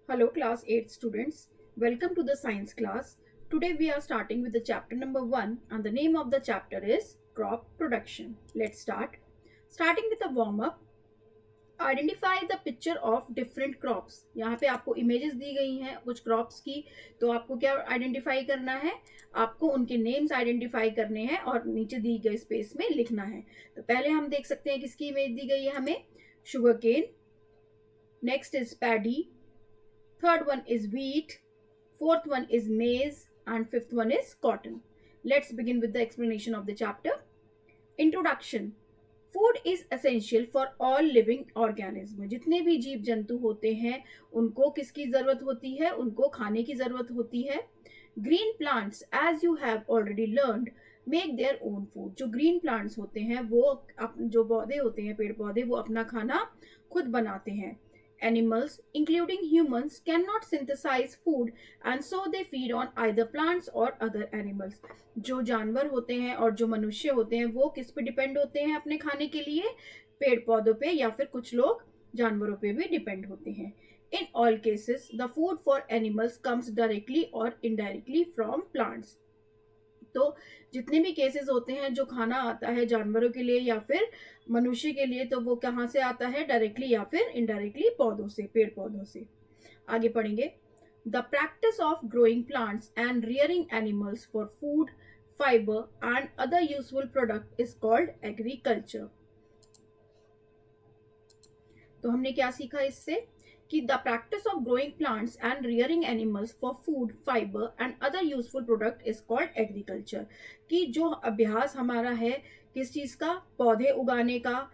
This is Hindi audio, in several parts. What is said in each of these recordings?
Hello, class 8 students. Welcome to the science class. Today we are starting with the chapter number 1, and the name of the chapter is crop production. Let's start. Starting with a warm up. Identify the picture of different crops. यहाँ पे आपको इमेजेस दी गई हैं कुछ क्रॉप्स की. तो आपको क्या आइडेंटिफाई करना है? आपको उनके नेम्स आइडेंटिफाई करने हैं और नीचे दी गई स्पेस में लिखना है. तो पहले हम देख सकते हैं किसकी इमेज दी गई है हमें. Sugar cane. Next is paddy. Third one is wheat, fourth one is maize, and fifth one is cotton. Let's begin with the explanation of the chapter. Introduction. Food is essential for all living organisms. जितने भी जीव जंतु होते हैं उनको किसकी ज़रूरत होती है? उनको खाने की ज़रूरत होती है. Green plants, as you have already learned, make their own food. जो green plants होते हैं वो जो पौधे होते हैं पेड़ पौधे वो अपना खाना खुद बनाते हैं. Animals, including humans, cannot synthesize food and so they feed on either plants or other animals. जो जानवर होते हैं और जो मनुष्य होते हैं वो किस पे डिपेंड होते हैं अपने खाने के लिए? पेड़ पौधों पे या फिर कुछ लोग जानवरों पे भी डिपेंड होते हैं. In all cases, the food for animals comes directly or indirectly from plants. तो जितने भी केसेस होते हैं जो खाना आता है जानवरों के लिए या फिर मनुष्य के लिए तो वो कहाँ से आता है? डायरेक्टली या फिर इनडायरेक्टली पौधों से, पेड़ पौधों से. आगे पढ़ेंगे. The practice of growing plants and rearing animals for food, fibre and other useful product is called agriculture. तो हमने क्या सीखा इससे कि the practice of growing plants and rearing animals for food, fibre and other useful product is called agriculture. कि जो अभ्यास हमारा है किस चीज़ का? पौधे उगाने का,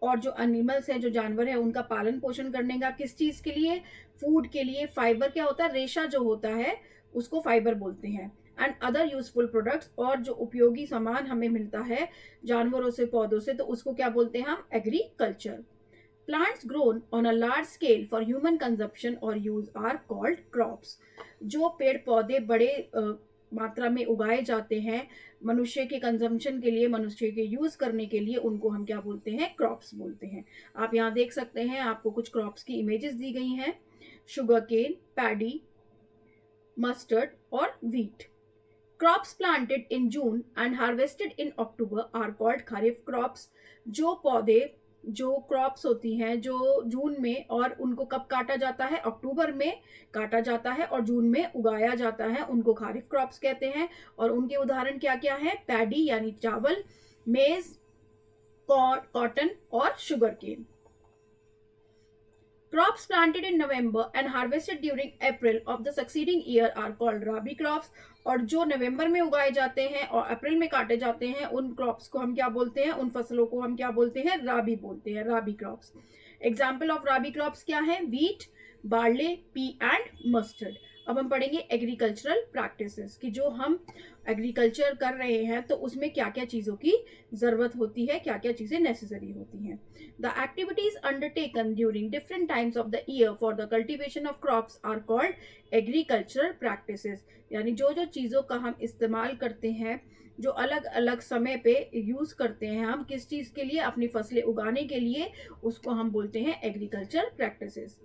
और जो एनिमल्स हैं जो जानवर है उनका पालन पोषण करने का. किस चीज़ के लिए? फूड के लिए. फाइबर क्या होता है? रेशा जो होता है उसको फाइबर बोलते हैं. एंड अदर यूजफुल प्रोडक्ट्स, और जो उपयोगी सामान हमें मिलता है जानवरों से पौधों से तो उसको क्या बोलते हैं हम? Agriculture. Plants grown on a large scale for human consumption or use are called crops. जो पेड़ पौधे बड़े मात्रा में उगाए जाते हैं मनुष्य के कंजम्पशन के लिए, मनुष्य के यूज करने के लिए, उनको हम क्या बोलते हैं? क्रॉप्स बोलते हैं. आप यहाँ देख सकते हैं आपको कुछ क्रॉप्स की इमेजेस दी गई हैं. शुगर केन, पैडी, मस्टर्ड और wheat. Crops planted in June and harvested in October are called kharif crops. जो पौधे, जो क्रॉप्स होती हैं जो जून में, और उनको कब काटा जाता है? अक्टूबर में काटा जाता है और जून में उगाया जाता है, उनको खरीफ क्रॉप्स कहते हैं. और उनके उदाहरण क्या क्या है? पैडी यानी चावल, मेज, कॉटन और sugar cane. Crops planted in November and harvested during April of the succeeding year are called rabi crops. और जो नवंबर में उगाए जाते हैं और अप्रैल में काटे जाते हैं उन क्रॉप्स को हम क्या बोलते हैं? उन फसलों को हम क्या बोलते हैं? राबी बोलते हैं, rabi crops. Example of rabi crops क्या है? Wheat, barley, pea and mustard. अब हम पढ़ेंगे एग्रीकल्चरल प्रैक्टिसेस कि जो हम एग्रीकल्चर कर रहे हैं तो उसमें क्या क्या चीज़ों की ज़रूरत होती है, क्या क्या चीज़ें नेसेसरी होती हैं. The activities undertaken during different times of the year for the cultivation of crops are called agricultural practices. यानी जो जो चीज़ों का हम इस्तेमाल करते हैं, जो अलग अलग समय पे यूज़ करते हैं हम किस चीज़ के लिए? अपनी फसलें उगाने के लिए, उसको हम बोलते हैं agriculture practices.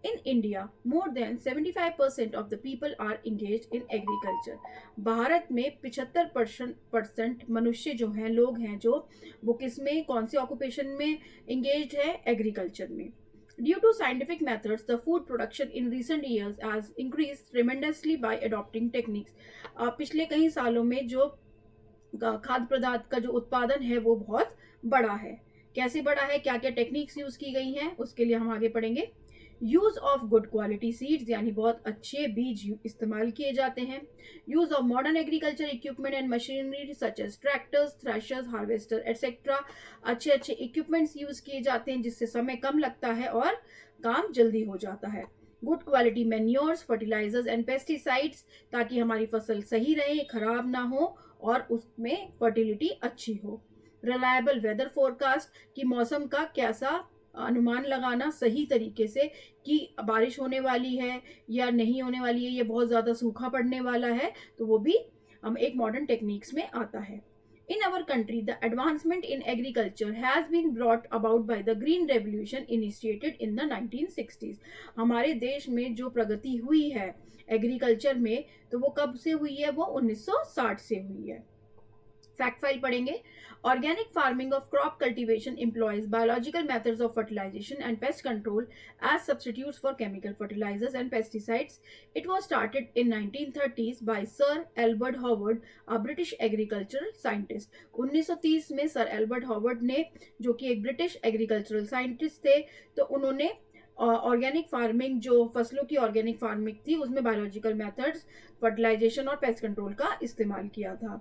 In India, more than 75% of the people are engaged in agriculture. Bharat में 75% मनुष्य जो हैं, लोग हैं जो वो किस में, कौन से ऑक्यूपेशन में engaged है? एग्रीकल्चर में. Due to scientific methods, the food production in recent years has increased tremendously by adopting techniques. पिछले कई सालों में जो खाद्य पदार्थ का जो उत्पादन है वो बहुत बड़ा है. कैसे बड़ा है? क्या क्या टेक्निक्स यूज की गई हैं उसके लिए हम आगे पढ़ेंगे. Use of good quality seeds यानी बहुत अच्छे बीज इस्तेमाल किए जाते हैं. Use of modern agriculture equipment and machinery such as tractors, threshers, harvester etcetera. अच्छे अच्छे इक्विपमेंट्स यूज किए जाते हैं जिससे समय कम लगता है और काम जल्दी हो जाता है. Good quality manures, fertilisers and pesticides, ताकि हमारी फसल सही रहे, खराब ना हो और उसमें फर्टिलिटी अच्छी हो. रिलायबल वेदर फोरकास्ट कि मौसम का कैसा अनुमान लगाना सही तरीके से कि बारिश होने वाली है या नहीं होने वाली है, ये बहुत ज़्यादा सूखा पड़ने वाला है, तो वो भी हम एक मॉडर्न टेक्निक्स में आता है. In our country, the advancement in agriculture has been brought about by the Green Revolution initiated in the 1960s. हमारे देश में जो प्रगति हुई है एग्रीकल्चर में, तो वो कब से हुई है? वो 1960 से हुई है. फैक्ट फाइल पढ़ेंगे. Organic farming of crop cultivation employs biological methods of fertilisation and pest control as substitutes for chemical fertilisers and pesticides. It was started in 1930s by sir Albert Howard, a British agricultural scientist. 1930 में सर एल्बर्ट हॉवर्ड ने, जो कि एक ब्रिटिश एग्रीकल्चरल साइंटिस्ट थे, तो उन्होंने ऑर्गेनिक फार्मिंग, जो फसलों की ऑर्गेनिक फार्मिंग थी, उसमें बायोलॉजिकल मेथड्स, फर्टिलाइजेशन और पेस्ट कंट्रोल का इस्तेमाल किया था.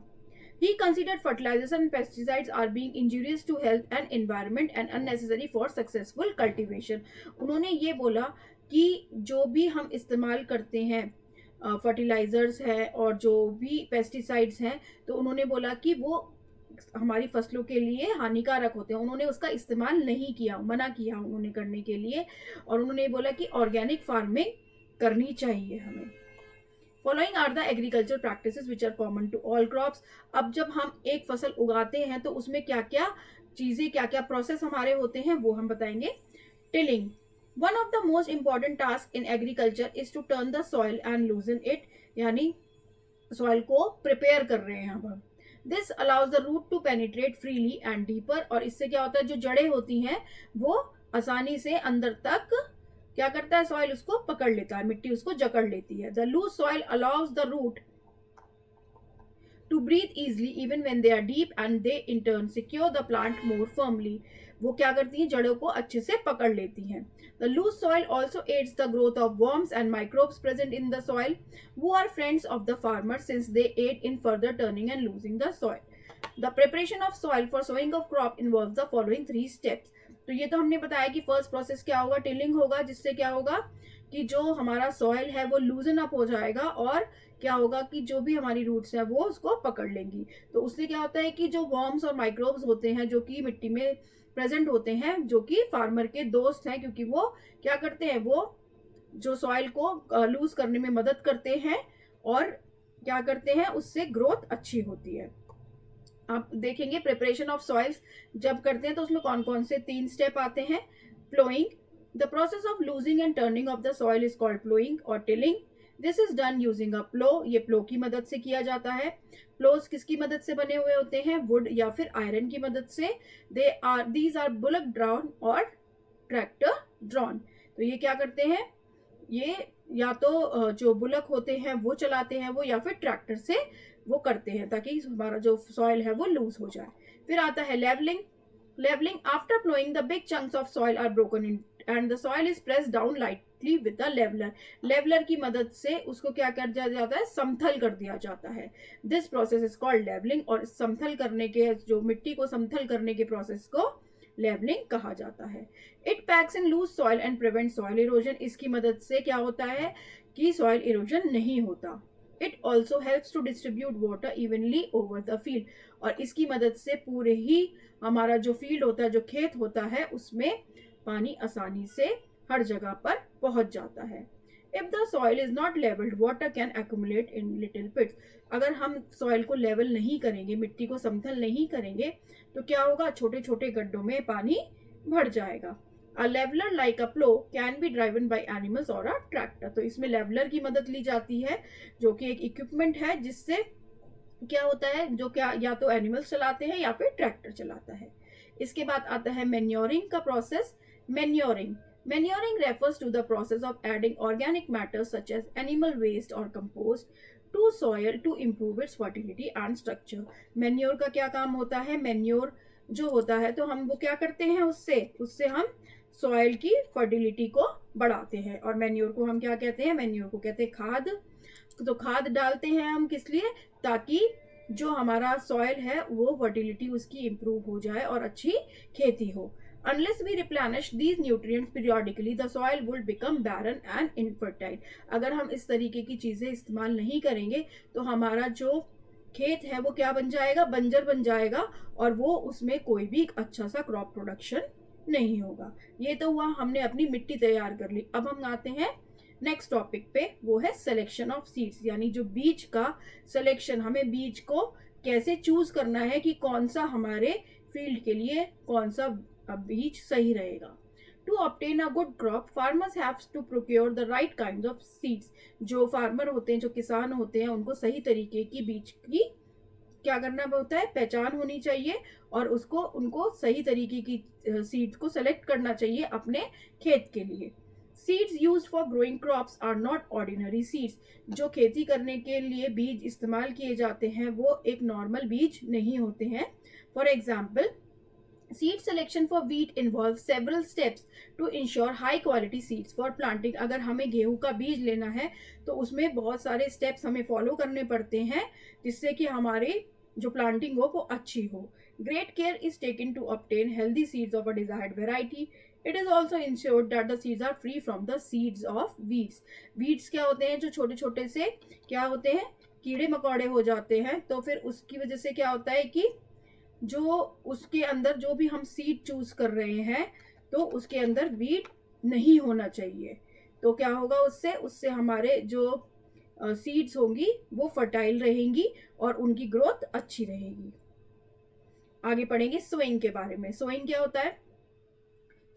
He considered fertilizers and pesticides are being injurious to health and environment and unnecessary for successful cultivation. उन्होंने ये बोला कि जो भी हम इस्तेमाल करते हैं फर्टिलाइजर्स है और जो भी पेस्टिसाइड्स हैं, तो उन्होंने बोला कि वो हमारी फसलों के लिए हानिकारक होते हैं. उन्होंने उसका इस्तेमाल नहीं किया, मना किया उन्होंने करने के लिए, और उन्होंने बोला कि ऑर्गेनिक फार्मिंग करनी चाहिए हमें. Following are the agriculture practices which are common to all crops. अब जब हम एक फसल उगाते हैं तो उसमें क्या क्या चीजें, क्या क्या प्रोसेस हमारे होते हैं, वो हम बताएंगे. Tilling. One of the most important task in agriculture is to turn the soil and loosen it, यानी सॉइल को प्रिपेयर कर रहे हैं हम. This allows the root to penetrate freely and deeper. और इससे क्या होता है, जो जड़ें होती हैं वो आसानी से अंदर तक क्या करता है, सॉइल उसको पकड़ लेता है, मिट्टी उसको जकड़ लेती है. The loose soil allows the root to breathe easily even when they are deep and they in turn secure the plant more firmly. वो क्या करती हैं, जड़ों को अच्छे से पकड़ लेती हैं. The loose soil also aids the growth of worms and microbes present in the soil. वो are friends of the farmer since they aid in further turning and loosing the soil. The preparation of soil for sowing of crop involves the following 3 steps. तो ये तो हमने बताया कि फर्स्ट प्रोसेस क्या होगा, टिलिंग होगा, जिससे क्या होगा कि जो हमारा सॉइल है वो लूजन अप हो जाएगा, और क्या होगा कि जो भी हमारी रूट्स है वो उसको पकड़ लेंगी. तो उससे क्या होता है कि जो वर्म्स और माइक्रोब्स होते हैं जो कि मिट्टी में प्रेजेंट होते हैं, जो कि फार्मर के दोस्त हैं, क्योंकि वो क्या करते हैं, वो जो सॉइल को लूज करने में मदद करते हैं और क्या करते हैं, उससे ग्रोथ अच्छी होती है. आप देखेंगे प्रिपरेशन ऑफ सॉइल्स जब करते हैं तो उसमें कौन कौन से 3 स्टेप आते हैं. Ploughing. The process of loosing and turning of the soil is called ploughing और tilling. This is done using a plough. ये प्लो की मदद से किया जाता है. प्लोज किसकी मदद से बने हुए होते हैं, वुड या फिर आयरन की मदद से. दीज आर बुलक ड्रॉन और ट्रैक्टर ड्रॉन. तो ये क्या करते हैं, ये या तो जो बुलक होते हैं वो चलाते हैं वो, या फिर ट्रैक्टर से वो करते हैं ताकि हमारा जो सॉइल है वो लूज हो जाए. फिर आता है levelling. Levelling. After ploughing the big chunks of soil are broken in and the soil is pressed down lightly with the leveller. Leveller की मदद से उसको क्या कर दिया जाता है, समथल कर दिया जाता है. This process is called levelling. और समथल करने के, जो मिट्टी को समथल करने के प्रोसेस को लेवलिंग कहा जाता है. It packs in loose soil and prevent soil erosion. इसकी मदद से क्या होता है कि सॉइल इरोजन नहीं होता. It also helps to distribute water evenly over the field. और इसकी मदद से पूरे ही हमारा जो फील्ड होता है, जो खेत होता है, उसमें पानी आसानी से हर जगह पर पहुंच जाता है. If the soil is not levelled water can accumulate in little pits. अगर हम सॉइल को लेवल नहीं करेंगे, मिट्टी को समतल नहीं करेंगे, तो क्या होगा, छोटे छोटे गड्ढों में पानी भर जाएगा. A leveler like a plow can be driven by animals or a tractor. तो इसमें लेवलर की मदद ली जाती है, जो कि एक इक्विपमेंट है जिससे क्या होता है, जो क्या या तो एनिमल्स चलाते हैं या फिर ट्रैक्टर चलाता है. इसके बाद आता है मैन्योरिंग का process. Manuring. Manuring refers to the process of adding organic matter such as animal waste or compost to soil to improve its fertility and structure. Manure का क्या काम होता है, manure जो होता है तो हम वो क्या करते हैं, उससे हम सॉइल की फर्टिलिटी को बढ़ाते हैं. और मैन्योर को हम क्या कहते हैं, मैन्योर को कहते हैं खाद. तो खाद डालते हैं हम किस लिए, ताकि जो हमारा सॉइल है वो फर्टिलिटी उसकी इंप्रूव हो जाए और अच्छी खेती हो. Unless we replenish these nutrients periodically, the soil will become barren and infertile. अगर हम इस तरीके की चीजें इस्तेमाल नहीं करेंगे तो हमारा जो खेत है वो क्या बन जाएगा, बंजर बन जाएगा, और वो उसमें कोई भी अच्छा सा क्रॉप प्रोडक्शन नहीं होगा. ये तो हुआ, हमने अपनी मिट्टी तैयार कर ली. अब हम आते हैं नेक्स्ट टॉपिक पे, वो है सिलेक्शन ऑफ सीड्स, यानी जो बीज का सिलेक्शन, हमें बीज को कैसे चूज करना है कि कौन सा हमारे फील्ड के लिए कौन सा बीज सही रहेगा। To obtain a good crop farmers have to procure the right kind of seeds. जो फार्मर होते हैं, जो किसान होते हैं, उनको सही तरीके की बीज की क्या करना होता है, पहचान होनी चाहिए और उसको उनको सही तरीके की सीड्स को सेलेक्ट करना चाहिए अपने खेत के लिए। Seeds used for growing crops are not ordinary seeds. जो खेती करने के लिए बीज इस्तेमाल किए जाते हैं वो एक नॉर्मल बीज नहीं होते हैं। For example, seed selection for wheat involve several steps to ensure high quality seeds for planting. अगर हमें गेहूं का बीज लेना है तो उसमें बहुत सारे स्टेप्स हमें फॉलो करने पड़ते हैं जिससे कि हमारी जो प्लांटिंग हो वो अच्छी हो। Great care is taken to obtain healthy seeds of a desired variety. It is also ensured that the seeds are free from the seeds of weeds. Weeds क्या होते हैं, जो छोटे छोटे से क्या होते हैं, कीड़े मकोड़े हो जाते हैं। तो फिर उसकी वजह से क्या होता है कि जो उसके अंदर जो भी हम सीड चूज कर रहे हैं तो उसके अंदर वीड नहीं होना चाहिए। तो क्या होगा, उससे उससे हमारे जो सीड्स होंगी वो फर्टाइल रहेंगी और उनकी ग्रोथ अच्छी रहेगी। आगे पढ़ेंगे सोइंग के बारे में। सोइंग क्या होता है?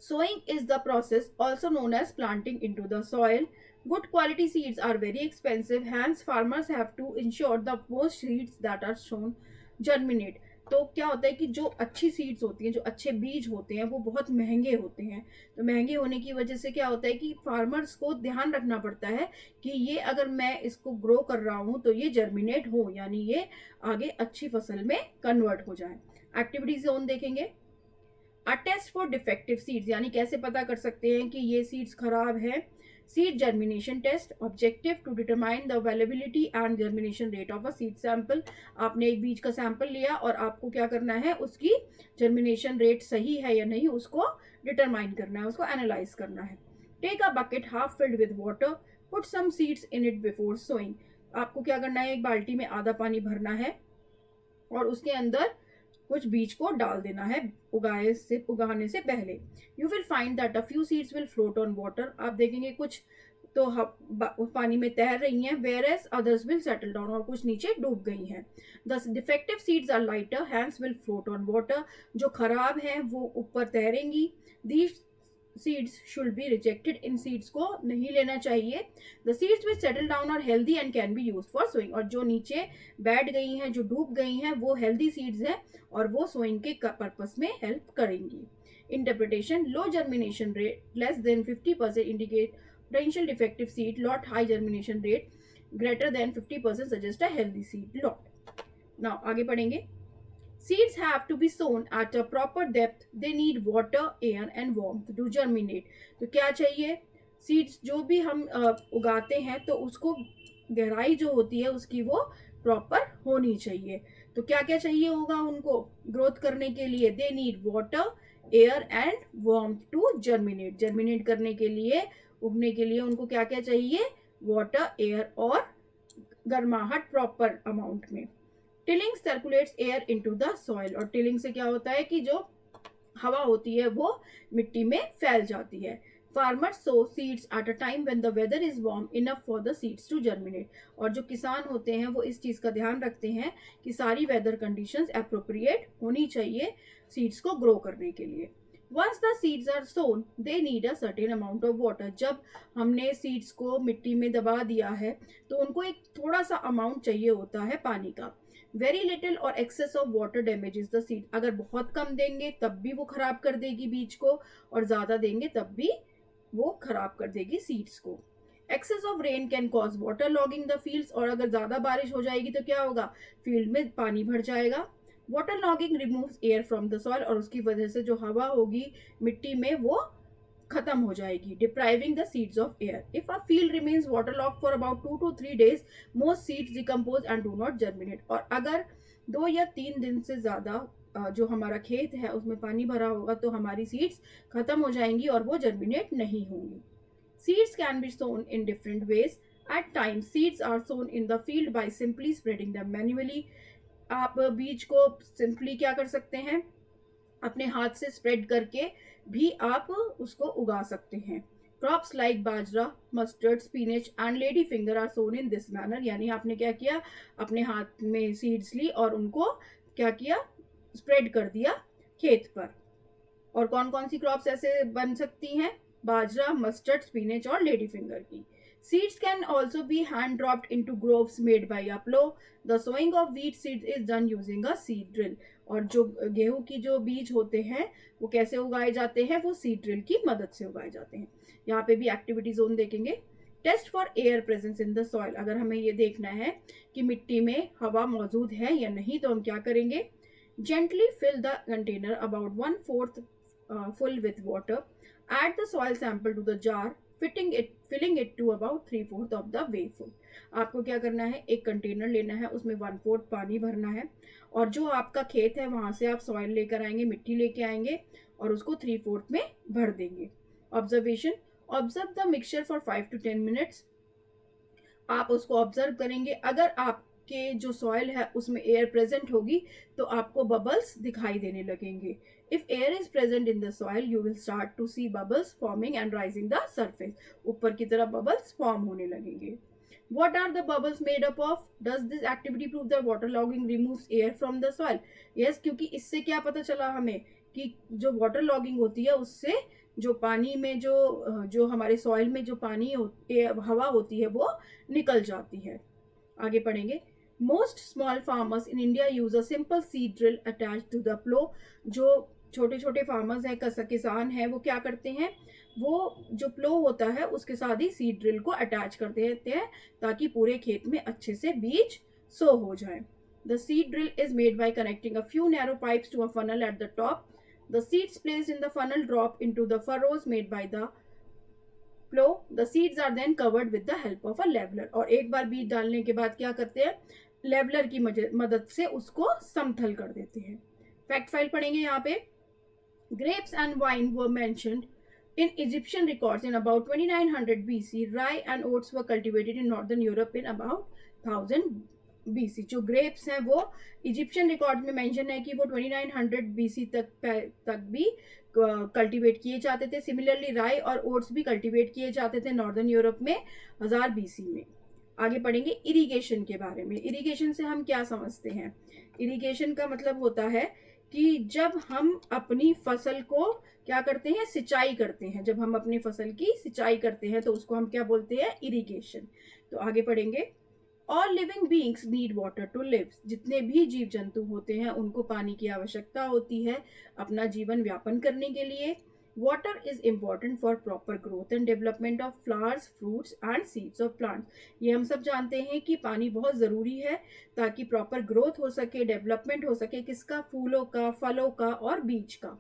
Sowing is the process also known as planting into the soil. Good quality seeds are very expensive, hence farmers have to ensure the most seeds that are sown germinate. तो क्या होता है कि जो अच्छी सीड्स होती हैं, जो अच्छे बीज होते हैं वो बहुत महंगे होते हैं। तो महंगे होने की वजह से क्या होता है कि फार्मर्स को ध्यान रखना पड़ता है कि ये अगर मैं इसको ग्रो कर रहा हूँ तो ये जर्मिनेट हो, यानी ये आगे अच्छी फसल में कन्वर्ट हो जाए। एक्टिविटी जोन देखेंगे। A test for defective seeds, यानी कैसे पता कर सकते हैं कि ये सीड्स खराब है। Seed germination test, objective to determine the availability and germination rate of a seed sample. आपने एक बीज का सैंपल लिया और आपको क्या करना है, उसकी जर्मिनेशन रेट सही है या नहीं उसको डिटरमाइन करना है, उसको एनालाइज करना है। Take a bucket half filled with water, put some seeds in it before sowing. आपको क्या करना है, एक बाल्टी में आधा पानी भरना है और उसके अंदर कुछ बीज को डाल देना है उगाने से पहले। You will find that a few seeds will float on water. आप देखेंगे कुछ तो पानी में तैर रही हैं, whereas others will settle down, और कुछ नीचे डूब गई हैं। The defective seeds are lighter, hence will float on water. जो खराब हैं वो ऊपर तैरेंगी। These seeds should be rejected, इन सीड्स को नहीं लेना चाहिए। The seeds which settle down are healthy and can be use for sowing. और जो नीचे बैठ गई हैं, जो डूब गई हैं, वो हेल्दी सीड्स हैं और वो सोइंग के पर्पस में हेल्प करेंगी। Interpretation, low germination rate less than 50% indicate potential defective seed lot, high germination rate greater than 50% suggest a healthy seed lot. Now आगे पढ़ेंगे। Seeds have to be sown at a proper depth. They need water, air and warmth to germinate. तो क्या चाहिए, सीड्स जो भी हम उगाते हैं तो उसको गहराई जो होती है उसकी वो प्रॉपर होनी चाहिए। तो क्या क्या चाहिए होगा उनको ग्रोथ करने के लिए? They need water, air and warmth to germinate. Germinate करने के लिए, उगने के लिए उनको क्या क्या चाहिए? वाटर, एयर और गर्माहट प्रॉपर अमाउंट में। Tilling circulates air into the soil. और टिलिंग से क्या होता है कि जो हवा होती है वो मिट्टी में फैल जाती है। Farmers sow seeds at a time when the weather is warm enough for the seeds to germinate. और जो किसान होते हैं वो इस चीज़ का ध्यान रखते हैं कि सारी वेदर कंडीशंस एप्रोप्रिएट होनी चाहिए सीड्स को ग्रो करने के लिए। Once the seeds are sown, they need a certain amount of water. जब हमने सीड्स को मिट्टी में दबा दिया है तो उनको एक थोड़ा सा अमाउंट चाहिए होता है पानी का। Very little or excess of water damages the seed. अगर बहुत कम देंगे तब भी वो खराब कर देगी बीज को, और ज्यादा देंगे तब भी वो खराब कर देगी सीड्स को। Excess of rain can cause water logging the fields. और अगर ज्यादा बारिश हो जाएगी तो क्या होगा, फील्ड में पानी भर जाएगा। Water logging removes air from the soil. और उसकी वजह से जो हवा होगी मिट्टी में वो खत्म हो जाएगी, depriving the seeds of air. If a field remains waterlogged for about 2 to 3 days, most seeds decompose and do not germinate. और अगर 2 या 3 दिन से ज्यादा जो हमारा खेत है उसमें पानी भरा होगा तो हमारी सीड्स खत्म हो जाएंगी और वो जर्मिनेट नहीं होंगी। Seeds can be sown in different ways. At times seeds are sown in the field by simply spreading them manually. आप बीज को सिंपली क्या कर सकते हैं, अपने हाथ से स्प्रेड करके भी आप उसको उगा सकते हैं। Crops like bajra, mustard, spinach and lady finger are sown in this manner. यानी आपने क्या किया, अपने हाथ में सीड्स ली और उनको क्या किया, स्प्रेड कर दिया खेत पर। और कौन कौन सी क्रॉप्स ऐसे बन सकती हैं, बाजरा, मस्टर्ड, स्पिनच और लेडी फिंगर की। Seeds can also be hand dropped into groves made by a plow. The sowing of wheat seeds is done using a seed drill. और जो गेहूं की जो बीज होते हैं वो कैसे उगाए जाते हैं, वो सीड ड्रिल की मदद से उगाए जाते हैं। यहाँ पे भी एक्टिविटी जोन देखेंगे। Test for air presence in the soil. अगर हमें ये देखना है कि मिट्टी में हवा मौजूद है या नहीं, तो हम क्या करेंगे, gently fill the container about 1/4 full with water. Add the soil sample to the jar, filling it to about 3/4 of the way full. आपको क्या करना है, एक कंटेनर लेना है, उसमें 1/4 पानी भरना है और जो आपका खेत है वहां से आप सॉइल लेकर आएंगे, मिट्टी लेके आएंगे और उसको 3/4 में भर देंगे। Observation, observe the mixture for 5 to 10 minutes. आप उसको ऑब्जर्व करेंगे। अगर आपके जो सॉइल है उसमें एयर प्रेजेंट होगी तो आपको बबल्स दिखाई देने लगेंगे। If air is present in the soil you will start to see bubbles forming and rising the surface. ऊपर की तरफ बबल्स फॉर्म होने लगेंगे। What are the bubbles made up of? Does this activity prove that waterlogging removes air from the soil? Yes, क्योंकि इससे क्या पता चला हमें कि जो वाटर लॉगिंग होती है उससे जो पानी में जो हमारे सॉइल में जो पानी हवा होती है वो निकल जाती है। आगे पढ़ेंगे। Most small farmers in India use a simple seed drill attach to the plough. जो छोटे छोटे फार्मर्स हैं, किसान हैं, वो क्या करते हैं, वो जो प्लो होता है उसके साथ ही सीड ड्रिल को अटैच कर देते हैं ताकि पूरे खेत में अच्छे से बीज सो हो जाए। The seed drill is made by connecting a few narrow pipes to a funnel at the top. The seeds placed in the funnel drop into the furrows made by the plow. The seeds are then covered with the help of a leveler. और एक बार बीज डालने के बाद क्या करते हैं, लेवलर की मदद से उसको समतल कर देते हैं। फैक्ट फाइल पढ़ेंगे यहाँ पे। Grapes and wine were mentioned in Egyptian records in about 2900 BC. Rye and oats were cultivated in northern Europe in about 1000 BC. जो ग्रेप्स हैं वो इजिप्शियन रिकॉर्ड में मेंशन है कि वो 2900 BC तक भी कल्टीवेट किए जाते थे। सिमिलरली राई और ओट्स भी कल्टीवेट किए जाते थे नॉर्दर्न यूरोप में 1000 BC में। आगे पढ़ेंगे इरिगेशन के बारे में। इरिगेशन से हम क्या समझते हैं, इरिगेशन का मतलब होता है कि जब हम अपनी फसल को क्या करते हैं, सिंचाई करते हैं। जब हम अपनी फसल की सिंचाई करते हैं तो उसको हम क्या बोलते हैं, इरिगेशन। तो आगे पढ़ेंगे। All living beings need water to live. जितने भी जीव जंतु होते हैं उनको पानी की आवश्यकता होती है अपना जीवन व्यापन करने के लिए। Water is important for proper growth and development of flowers, fruits and seeds of plants. ये हम सब जानते हैं कि पानी बहुत ज़रूरी है ताकि प्रॉपर ग्रोथ हो सके, डेवलपमेंट हो सके, किसका, फूलों का, फलों का और बीज का।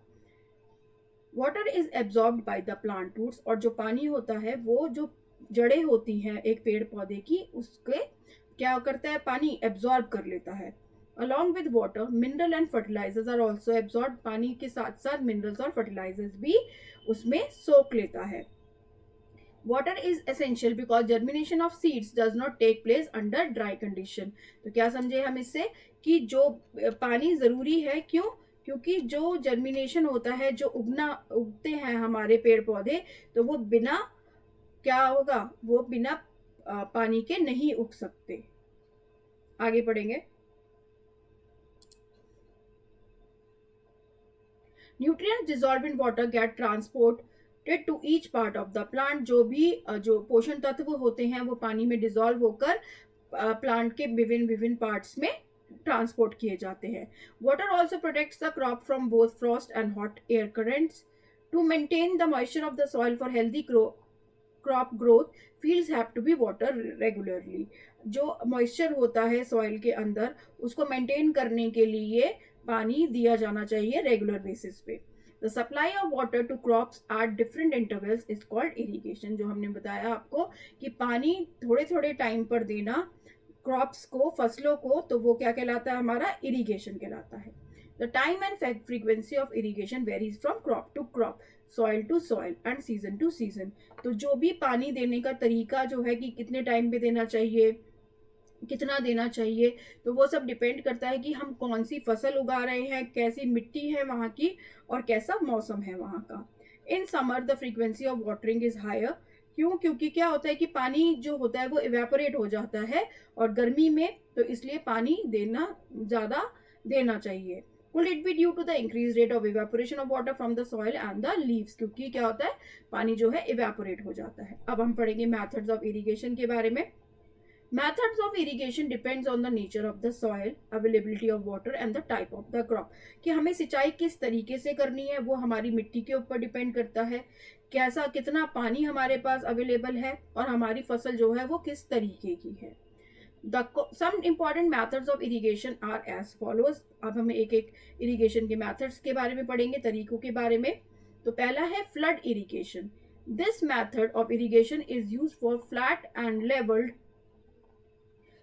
Water is absorbed by the plant roots. और जो पानी होता है वो जो जड़ें होती हैं एक पेड़ पौधे की, उसके क्या करता है, पानी एब्जॉर्ब कर लेता है। Along with water mineral and fertilisers are also absorb. पानी के साथ साथ मिनरल्स और फर्टिलाइजर्स भी उसमें सोख लेता है। Water is essential because germination of seeds does not take place under dry condition. तो क्या समझे हम इससे कि जो पानी जरूरी है, क्यों, क्योंकि जो जर्मिनेशन होता है, जो उगते हैं हमारे पेड़ पौधे, तो वो बिना क्या होगा, वो बिना पानी के नहीं उग सकते। आगे पढ़ेंगे। Nutrients dissolve in water get transported to each part of the plant. जो भी जो पोषण तत्व होते हैं वो पानी में डिसॉल्व होकर प्लांट के विभिन्न पार्ट्स में ट्रांसपोर्ट किए जाते हैं। Water also protects the crop from both frost and hot air currents. To maintain the moisture of the soil for healthy crop growth fields have to be water regularly. जो मॉइस्चर होता है सॉइल के अंदर उसको मेंटेन करने के लिए पानी दिया जाना चाहिए रेगुलर बेसिस पे। The supply of water to crops at different intervals is called irrigation. जो हमने बताया आपको कि पानी थोड़े थोड़े टाइम पर देना क्रॉप्स को, फसलों को, तो वो क्या कहलाता है, हमारा इरिगेशन कहलाता है। The time and frequency of irrigation varies from crop to crop, soil to soil and season to season. तो जो भी पानी देने का तरीका जो है कि कितने टाइम पे देना चाहिए, कितना देना चाहिए, तो वो सब डिपेंड करता है कि हम कौन सी फसल उगा रहे हैं, कैसी मिट्टी है वहाँ की और कैसा मौसम है वहाँ का। In summer the frequency of watering is higher. क्यों? क्योंकि क्या होता है कि पानी जो होता है वो इवेपोरेट हो जाता है और गर्मी में, तो इसलिए पानी देना ज़्यादा देना चाहिए। Could it be due to the increased rate of evaporation of water from the soil and the leaves? क्योंकि क्या होता है, पानी जो है इवेपोरेट हो जाता है। अब हम पढ़ेंगे मेथड्स ऑफ इरिगेशन के बारे में। Methods of irrigation depends on the nature of the soil, availability of water and the type of the crop। कि हमें सिंचाई किस तरीके से करनी है वो हमारी मिट्टी के ऊपर डिपेंड करता है, कैसा कितना पानी हमारे पास अवेलेबल है और हमारी फसल जो है वो किस तरीके की है। Some important methods of irrigation are as follows। अब हमें एक एक इरिगेशन के मेथड्स के बारे में पढ़ेंगे, तरीकों के बारे में। तो पहला है flood irrigation. This method of irrigation is used for flat and levelled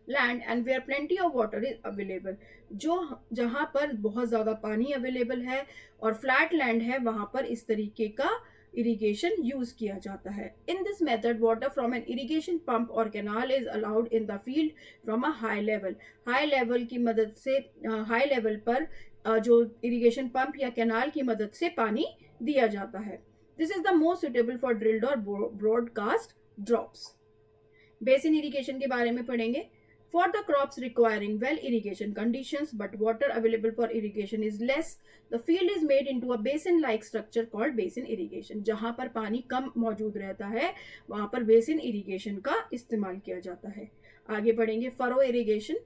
land and where plenty of water is available. जो जहां पर बहुत ज़्यादा पानी अवेलेबल है और फ्लैट लैंड है वहां पर इस तरीके का इरिगेशन यूज किया जाता है। In this method water from an irrigation pump और canal is allowed in the field from a high level. High level की मदद से, हाई लेवल पर जो इरिगेशन पंप या कैनाल की मदद से पानी दिया जाता है। This is the most suitable for drilled और ब्रॉडकास्ट ड्रॉप्स। बेसिन इरिगेशन के बारे में पढ़ेंगे। For the crops requiring well irrigation conditions but water available for irrigation is less, the field is made into a basin-like structure called basin irrigation। जहाँ पर पानी कम मौजूद रहता है वहाँ पर बेसिन इरिगेशन का इस्तेमाल किया जाता है। आगे पढ़ेंगे। Furrow irrigation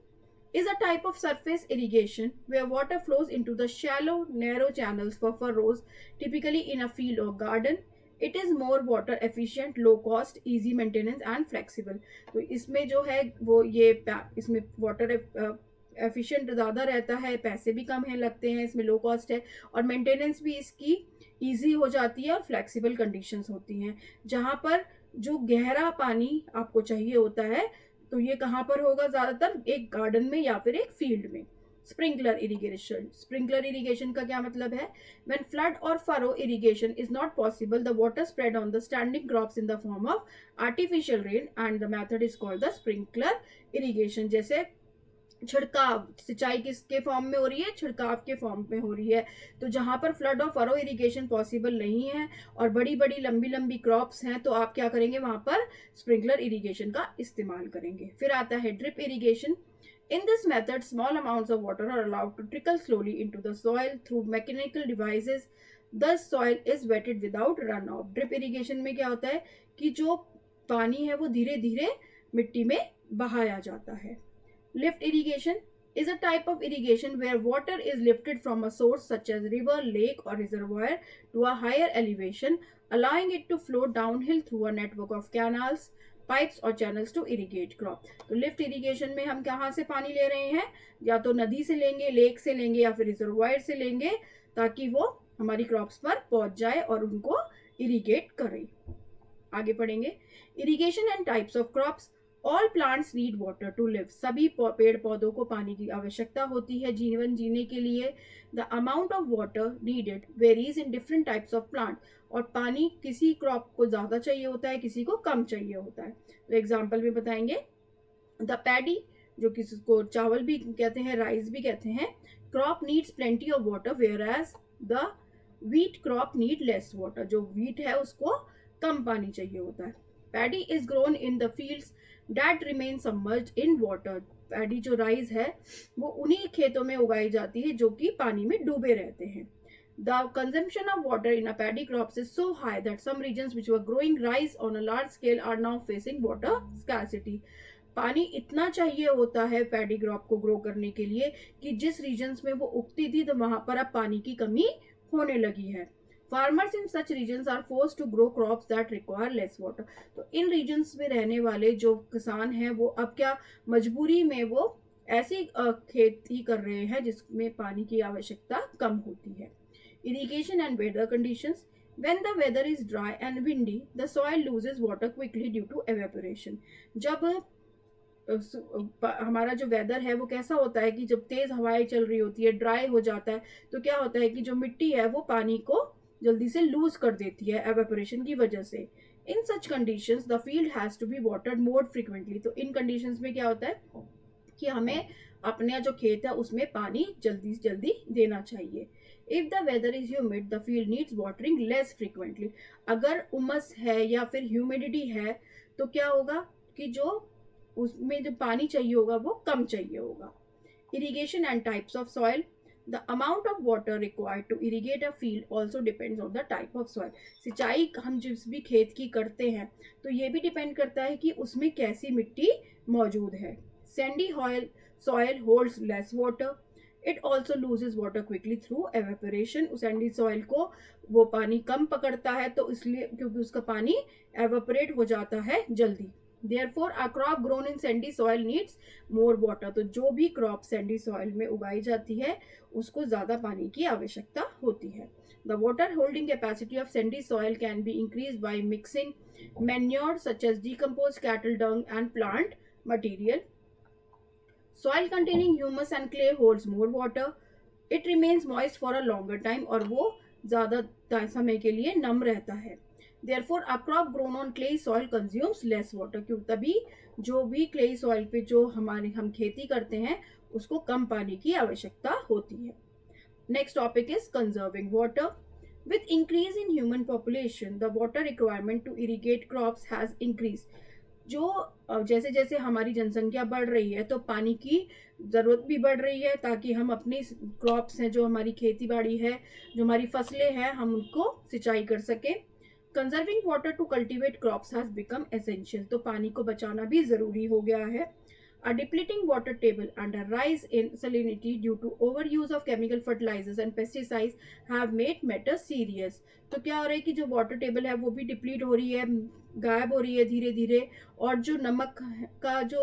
is a type of surface irrigation where water flows into the shallow, narrow channels for furrows, typically in a field or garden। It is more water efficient, low cost, easy maintenance and flexible. तो इसमें जो है वो ये इसमें वाटर एफिशिएंट ज़्यादा रहता है, पैसे भी कम है लगते हैं, इसमें लो कॉस्ट है और मेंटेनेंस भी इसकी ईजी हो जाती है और फ्लेक्सिबल कंडीशंस होती हैं। जहाँ पर जो गहरा पानी आपको चाहिए होता है तो ये कहाँ पर होगा? ज़्यादातर एक गार्डन में या फिर एक फील्ड में। Sprinkler irrigation. स्प्रिंकलर इरिगेशन का क्या मतलब है? When flood or furrow irrigation is not possible, the water spread on the standing crops in the form of artificial rain and the method is called the sprinkler irrigation। जैसे छिड़काव, सिंचाई किसके फॉर्म में हो रही है? छिड़काव के फॉर्म में हो रही है। तो जहां पर फ्लड और फरो इरिगेशन पॉसिबल नहीं है और बड़ी बड़ी लंबी लंबी क्रॉप्स हैं तो आप क्या करेंगे? वहां पर स्प्रिंकलर इरिगेशन का इस्तेमाल करेंगे। फिर आता है drip irrigation. In this method, small amounts of water are allowed to trickle slowly into the soil through mechanical devices. Thus, soil is wetted without runoff। Drip irrigation में क्या होता है कि जो पानी है वो धीरे धीरे मिट्टी में बहाया जाता है। Lift irrigation is a type of irrigation where water is lifted from a source such as river, lake or reservoir to a higher elevation, allowing it to flow downhill through a network of canals, pipes और चैनल्स टू इरिगेट क्रॉप। तो लिफ्ट इरिगेशन में हम कहाँ से पानी ले रहे हैं? या तो नदी से लेंगे, लेक से लेंगे या फिर रिजर्वायर से लेंगे ताकि वो हमारी क्रॉप्स पर पहुंच जाए और उनको इरिगेट करे। आगे पढ़ेंगे। Irrigation and types of crops. All plants need water to live. सभी पेड़ पौधों को पानी की आवश्यकता होती है जीवन जीने के लिए। The amount of water needed varies in different types of plant. और पानी किसी क्रॉप को ज़्यादा चाहिए होता है, किसी को कम चाहिए होता है। तो एग्जाम्पल में बताएंगे। द पैडी, जो किसी को चावल भी कहते हैं, राइस भी कहते हैं, crop needs plenty of water whereas the wheat crop need less water. जो व्हीट है उसको कम पानी चाहिए होता है। Paddy is grown in the fields that remain submerged in water. Paddy जो राइस है वो उन्हीं खेतों में उगाई जाती है जो कि पानी में डूबे रहते हैं। The consumption of water in a paddy crops is so high that some regions which were growing rice on a large scale are now facing water scarcity। पानी इतना चाहिए होता है पैडी क्रॉप को ग्रो करने के लिए कि जिस रीजन्स में वो उगती थी तो वहां पर अब पानी की कमी होने लगी है। Farmers in such regions are forced to grow crops that require less water. तो इन रीजन्स में रहने वाले जो किसान हैं वो अब क्या मजबूरी में वो ऐसी खेती कर रहे हैं जिसमें पानी की आवश्यकता कम होती है। Irrigation and weather conditions. When the weather is dry and windy, the soil loses water quickly due to evaporation। जब हमारा जो वेदर है वो कैसा होता है कि जब तेज हवाएं चल रही होती है, ड्राई हो जाता है, तो क्या होता है कि जो मिट्टी है वो पानी को जल्दी से लूज कर देती है एवेपोरेशन की वजह से। In such conditions the field has to be watered more frequently. तो इन कंडीशंस में क्या होता है कि हमें अपना जो खेत है उसमें पानी जल्दी से जल्दी देना चाहिए। If the weather is humid the field needs watering less frequently. अगर उमस है या फिर ह्यूमिडिटी है तो क्या होगा कि जो उसमें जो पानी चाहिए होगा वो कम चाहिए होगा। Irrigation and types of soil. The amount of water required to irrigate a field also depends on the type of soil. सिंचाई हम जिस भी खेत की करते हैं तो ये भी डिपेंड करता है कि उसमें कैसी मिट्टी मौजूद है। Sandy soil holds less water. It also loses water quickly through evaporation. Sandy soil को वो पानी कम पकड़ता है तो इसलिए क्योंकि उसका पानी एवेपोरेट हो जाता है जल्दी। Therefore, a crop grown in sandy soil needs more water. तो जो भी क्रॉप सैंडी सॉइल में उगाई जाती है उसको ज़्यादा पानी की आवश्यकता होती है। The water holding capacity of sandy soil can be increased by mixing manure such as decomposed cattle dung and plant material. Soil containing humus and clay holds more water. It remains moist for a longer time और वो ज़्यादा समय के लिए नम रहता है। Therefore, a crop grown on clay soil consumes less water. क्यों तभी जो भी clay soil पे जो हम खेती करते हैं उसको कम पानी की आवश्यकता होती है। Next topic is conserving water. With increase in human population, the water requirement to irrigate crops has increased. जो जैसे जैसे हमारी जनसंख्या बढ़ रही है तो पानी की ज़रूरत भी बढ़ रही है ताकि हम अपनी क्रॉप्स हैं जो हमारी खेती बाड़ी है जो हमारी फसलें हैं हम उनको सिंचाई कर सकें। Conserving water to cultivate crops has become essential. तो पानी को बचाना भी ज़रूरी हो गया है। A depleting water table and a rise in salinity due to overuse of chemical fertilizers and pesticides have made matters serious. तो क्या हो रहा है कि जो वाटर टेबल है वो भी डिप्लीट हो रही है, गायब हो रही है धीरे धीरे, और जो नमक का जो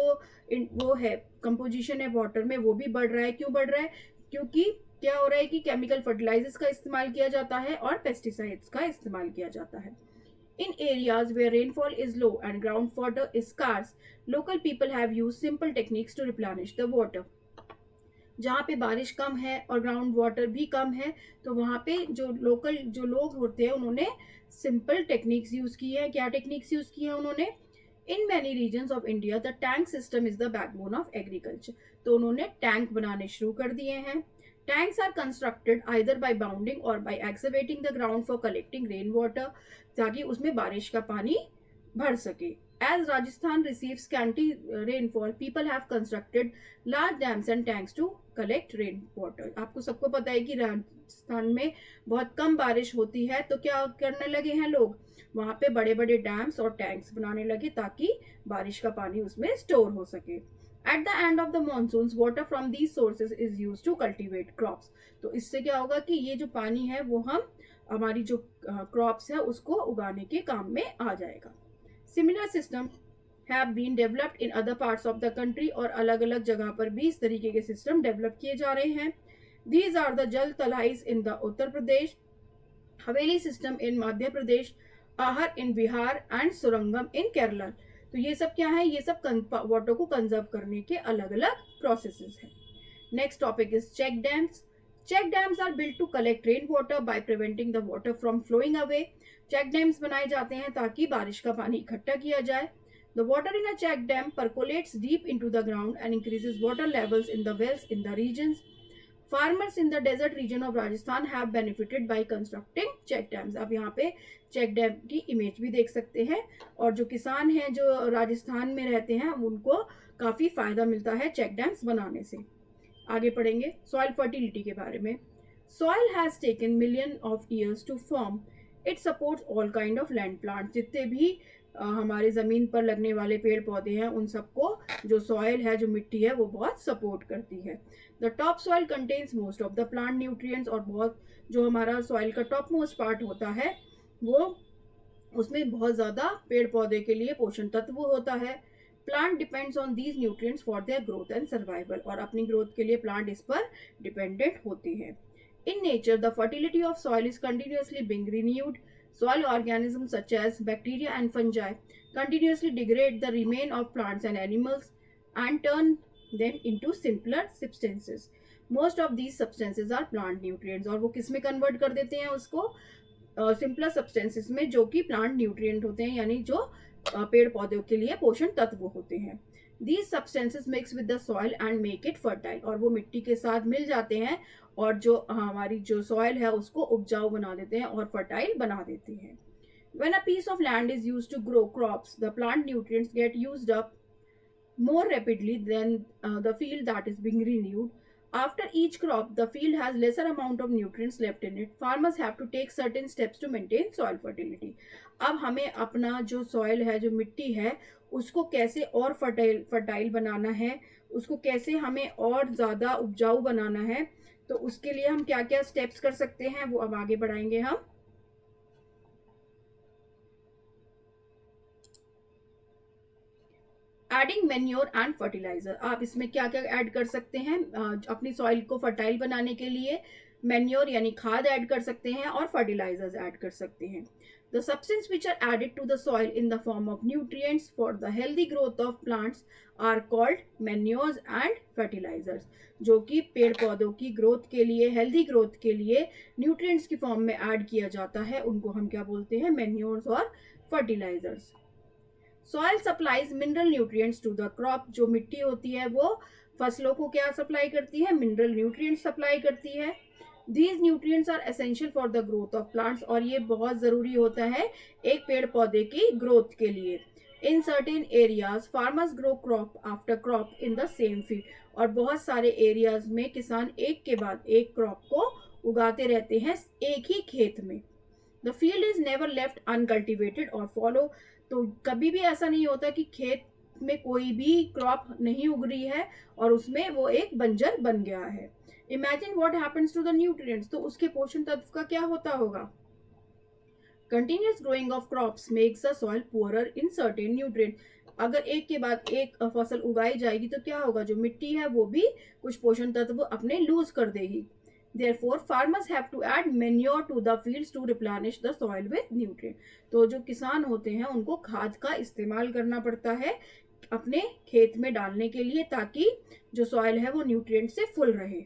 वो है कंपोजिशन है वाटर में वो भी बढ़ रहा है। क्यों बढ़ रहा है? क्योंकि क्या हो रहा है कि केमिकल फर्टिलाइजर्स का इस्तेमाल किया जाता है और पेस्टिसाइड्स का इस्तेमाल किया जाता है। In areas where rainfall is low and groundwater is scarce, local people have used simple techniques to replenish the water. जहाँ पे बारिश कम है और ग्राउंड वाटर भी कम है तो वहाँ पे जो लोकल जो लोग होते हैं उन्होंने सिंपल टेक्निक्स यूज़ की है। क्या टेक्निक्स यूज़ की है उन्होंने? In many regions of India the tank system is the backbone of agriculture. तो उन्होंने टैंक बनाने शुरू कर दिए हैं। Tanks are constructed either by bounding और by excavating the ground for collecting rain water, ताकि उसमें बारिश का पानी भर सके। As Rajasthan receives scanty rainfall, people have constructed large dams and tanks to collect rain water. आपको सबको पता है कि राजस्थान में बहुत कम बारिश होती है तो क्या करने लगे हैं लोग? वहाँ पे बड़े बड़े डैम्स और टैंक्स बनाने लगे ताकि बारिश का पानी उसमें स्टोर हो सके। At the end of the monsoons, water from these sources is used to cultivate crops. तो इससे क्या होगा कि ये जो पानी है वो हम हमारी जो क्रॉप्स है उसको उगाने के काम में आ जाएगा। Similar system have been developed in other parts of the country और अलग अलग जगह पर भी इस तरीके के सिस्टम डेवलप किए जा रहे हैं। These are the जल तलाइस in the Uttar Pradesh, Haveli system in Madhya Pradesh, आहर इन बिहार एंड सुरंगम इन केरला। तो ये सब क्या है? ये सब वाटर को कंजर्व करने के अलग अलग प्रोसेसेस हैं। Next topic is check dams. Check dams are built to collect rain water by preventing the water from flowing away. Check dams बनाए जाते हैं ताकि बारिश का पानी इकट्ठा किया जाए। The water in a check dam percolates deep into the ground and increases water levels in the wells in the regions. Farmers in the desert region of Rajasthan have benefited by constructing check dams. अब यहाँ पे चेक डैम की इमेज भी देख सकते हैं, और जो किसान हैं जो राजस्थान में रहते हैं उनको काफ़ी फायदा मिलता है चेक डैम्स बनाने से। आगे पढ़ेंगे सॉइल फर्टिलिटी के बारे में। Soil has taken million of years to form. It supports all kind of land plant. जितने भी हमारे ज़मीन पर लगने वाले पेड़ पौधे हैं उन सबको जो सॉइल है जो मिट्टी है वो बहुत सपोर्ट करती है। The top soil contains most of the plant nutrients. और बहुत जो हमारा सॉइल का टॉप मोस्ट पार्ट होता है वो उसमें बहुत ज़्यादा पेड़ पौधे के लिए पोषण तत्व होता है। Plant depends on these nutrients for their growth and survival. और अपनी ग्रोथ के लिए प्लांट इस पर डिपेंडेंट होते हैं। In nature the fertility of soil is continuously being renewed. Soil organisms such as bacteria and fungi continuously degrade the remain of plants and animals and turn them into simpler substances. Most of these substances are plant nutrients. और वो किस में कन्वर्ट कर देते हैं उसको? सिंपलर सब्सटेंसेस में जो कि प्लांट न्यूट्रिएंट होते हैं, यानी जो पेड़ पौधों के लिए पोषण तत्व होते हैं। These substances mix with the soil and make it fertile, और वो मिट्टी के साथ मिल जाते हैं और जो हमारी जो सॉइल है उसको उपजाऊ बना देते हैं और फर्टाइल बना देते हैं। When a piece of land is used to grow crops, the plant nutrients get used up more rapidly than the field that is being renewed. After each crop, the field has lesser amount of nutrients left in it. Farmers have to take certain steps to maintain soil fertility. अब हमें अपना जो सॉइल है, जो मिट्टी है, उसको कैसे और फर्टाइल बनाना है, उसको कैसे हमें और ज़्यादा उपजाऊ बनाना है, तो उसके लिए हम क्या क्या स्टेप्स कर सकते हैं वो अब आगे बढ़ाएंगे हम। एडिंग मैन्योर एंड फर्टिलाइजर, आप इसमें क्या क्या ऐड कर सकते हैं अपनी सॉइल को फर्टाइल बनाने के लिए। मैन्योर यानी खाद ऐड कर सकते हैं और फर्टिलाइजर्स ऐड कर सकते हैं। The substance which are added to the soil in the form of nutrients for the healthy growth of plants are called manures and fertilisers. जो कि पेड़ पौधों की ग्रोथ के लिए, हेल्दी ग्रोथ के लिए न्यूट्रिएंट्स की फॉर्म में ऐड किया जाता है, उनको हम क्या बोलते हैं, मैन्योर्स और fertilisers. Soil supplies mineral nutrients to the crop, जो मिट्टी होती है वो फसलों को क्या सप्लाई करती है, मिनरल न्यूट्रिएंट्स सप्लाई करती है। These nutrients are essential for the growth of plants, और ये बहुत ज़रूरी होता है एक पेड़ पौधे की ग्रोथ के लिए। In certain areas farmers grow crop after crop in the same field, और बहुत सारे एरियाज में किसान एक के बाद एक क्रॉप को उगाते रहते हैं एक ही खेत में। The field is never left uncultivated और फॉलो, तो कभी भी ऐसा नहीं होता कि खेत में कोई भी क्रॉप नहीं उग रही है और उसमें वो एक बंजर बन गया है। Imagine what happens to the nutrients, तो उसके पोषण तत्व का क्या होता होगा। Continuous growing of crops makes the soil poorer in certain nutrient, अगर एक के बाद एक फसल उगाई जाएगी तो क्या होगा, जो मिट्टी है वो भी कुछ पोषण तत्व अपने लूज कर देगी। Therefore, farmers have to add manure to the fields to replenish the soil with nutrient. तो जो किसान होते हैं उनको खाद का इस्तेमाल करना पड़ता है अपने खेत में डालने के लिए, ताकि जो सॉइल है वो न्यूट्रिएंट से फुल रहे।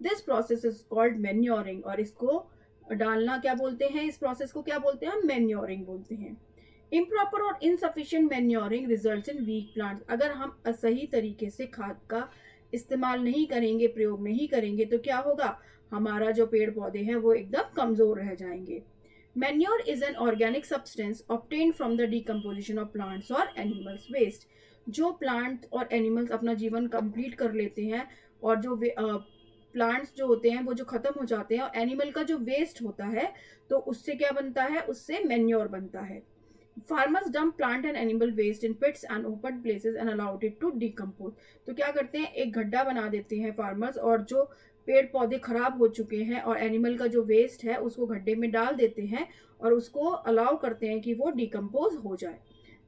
This process is called manuring, और इसको डालना क्या बोलते हैं, इस प्रोसेस को क्या बोलते हैं, हम मैन्योरिंग बोलते हैं। Improper or insufficient manuring results in weak plants, अगर हम सही तरीके से खाद का इस्तेमाल नहीं करेंगे, प्रयोग नहीं करेंगे, तो क्या होगा, हमारा जो पेड़ पौधे हैं वो एकदम कमजोर रह जाएंगे। Manure is an organic substance obtain from the decomposition of plants और एनिमल्स वेस्ट, जो प्लांट और एनिमल्स अपना जीवन कंप्लीट कर लेते हैं और जो प्लांट्स जो होते हैं वो जो खत्म हो जाते हैं, और एनिमल का जो वेस्ट होता है तो उससे क्या बनता है, उससे मैन्योर बनता है। Farmers dump plant and animal waste in pits and open places and allowed it to decompose, तो क्या करते हैं, एक गड्ढा बना देते हैं फार्मर्स, और जो पेड़ पौधे खराब हो चुके हैं और एनिमल का जो वेस्ट है उसको गड्ढे में डाल देते हैं और उसको अलाउ करते हैं कि वो डिकम्पोज हो जाए।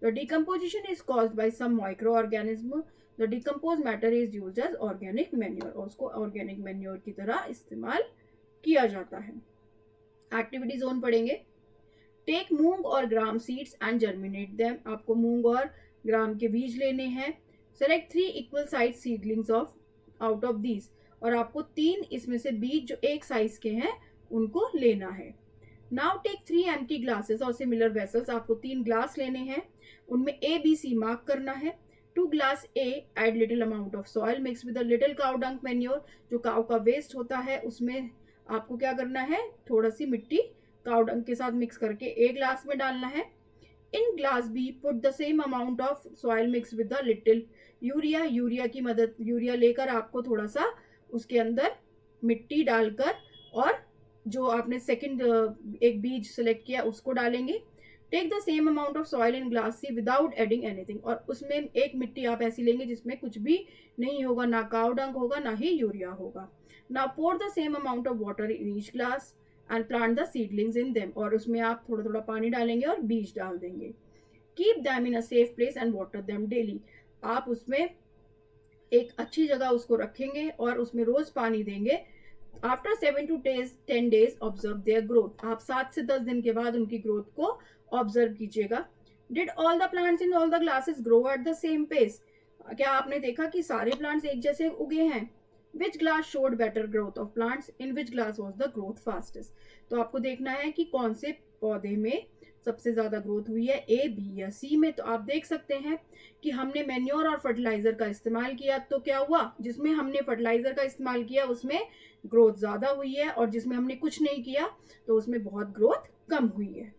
The decomposition is caused by some micro organism, the decompose matter is used as organic manure, और उसको ऑर्गेनिक मैन्योर की तरह इस्तेमाल किया जाता है। एक्टिविटी जोन पढ़ेंगे। टेक मूंग और ग्राम सीड्स एंड जर्मिनेट देम, आपको मूंग और ग्राम के बीज लेने हैं। Select 3 equal size seedlings of out of these, और आपको 3 इसमें से बीज जो एक साइज के हैं उनको लेना है। नाउ टेक 3 एम्प्टी ग्लासेस और सिमिलर वेसल्स, आपको 3 ग्लास लेने हैं, उनमें A B C मार्क करना है। To glass A add little amount of soil mix with a little cow dung manure, जो काउ का वेस्ट होता है उसमें आपको क्या करना है, थोड़ा सी मिट्टी काउ डंग के साथ मिक्स करके एक ग्लास में डालना है। In glass B put the same amount of soil mix with the little urea, urea लेकर आपको थोड़ा सा उसके अंदर मिट्टी डालकर, और जो आपने सेकंड एक बीज सेलेक्ट किया उसको डालेंगे। Take the same amount of soil in glass C without adding anything, और उसमें एक मिट्टी आप ऐसी लेंगे जिसमें कुछ भी नहीं होगा, ना काउ डंग होगा ना ही यूरिया होगा। Now pour the same amount of water in each glass and plant the seedlings in them, और उसमें आप थोड़ा थोड़ा पानी डालेंगे और बीज डाल देंगे। Keep them in a safe place and water them daily, आप उसमें एक अच्छी जगह उसको रखेंगे और उसमें रोज पानी देंगे। After 7 to 10 days observe their growth, आप 7 से 10 दिन के बाद उनकी ग्रोथ को ऑब्जर्व कीजिएगा। Did all the plants in all the glasses grow at the same pace, क्या आपने देखा कि सारे प्लांट्स एक जैसे उगे हैं। Which glass showed better growth of plants, in which glass was the growth fastest, तो आपको देखना है कि कौन से पौधे में सबसे ज़्यादा ग्रोथ हुई है, ए, बी या सी में? तो आप देख सकते हैं कि हमने मैन्योर और फर्टिलाइज़र का इस्तेमाल किया तो क्या हुआ, जिसमें हमने फर्टिलाइज़र का इस्तेमाल किया उसमें ग्रोथ ज़्यादा हुई है, और जिसमें हमने कुछ नहीं किया तो उसमें बहुत ग्रोथ कम हुई है।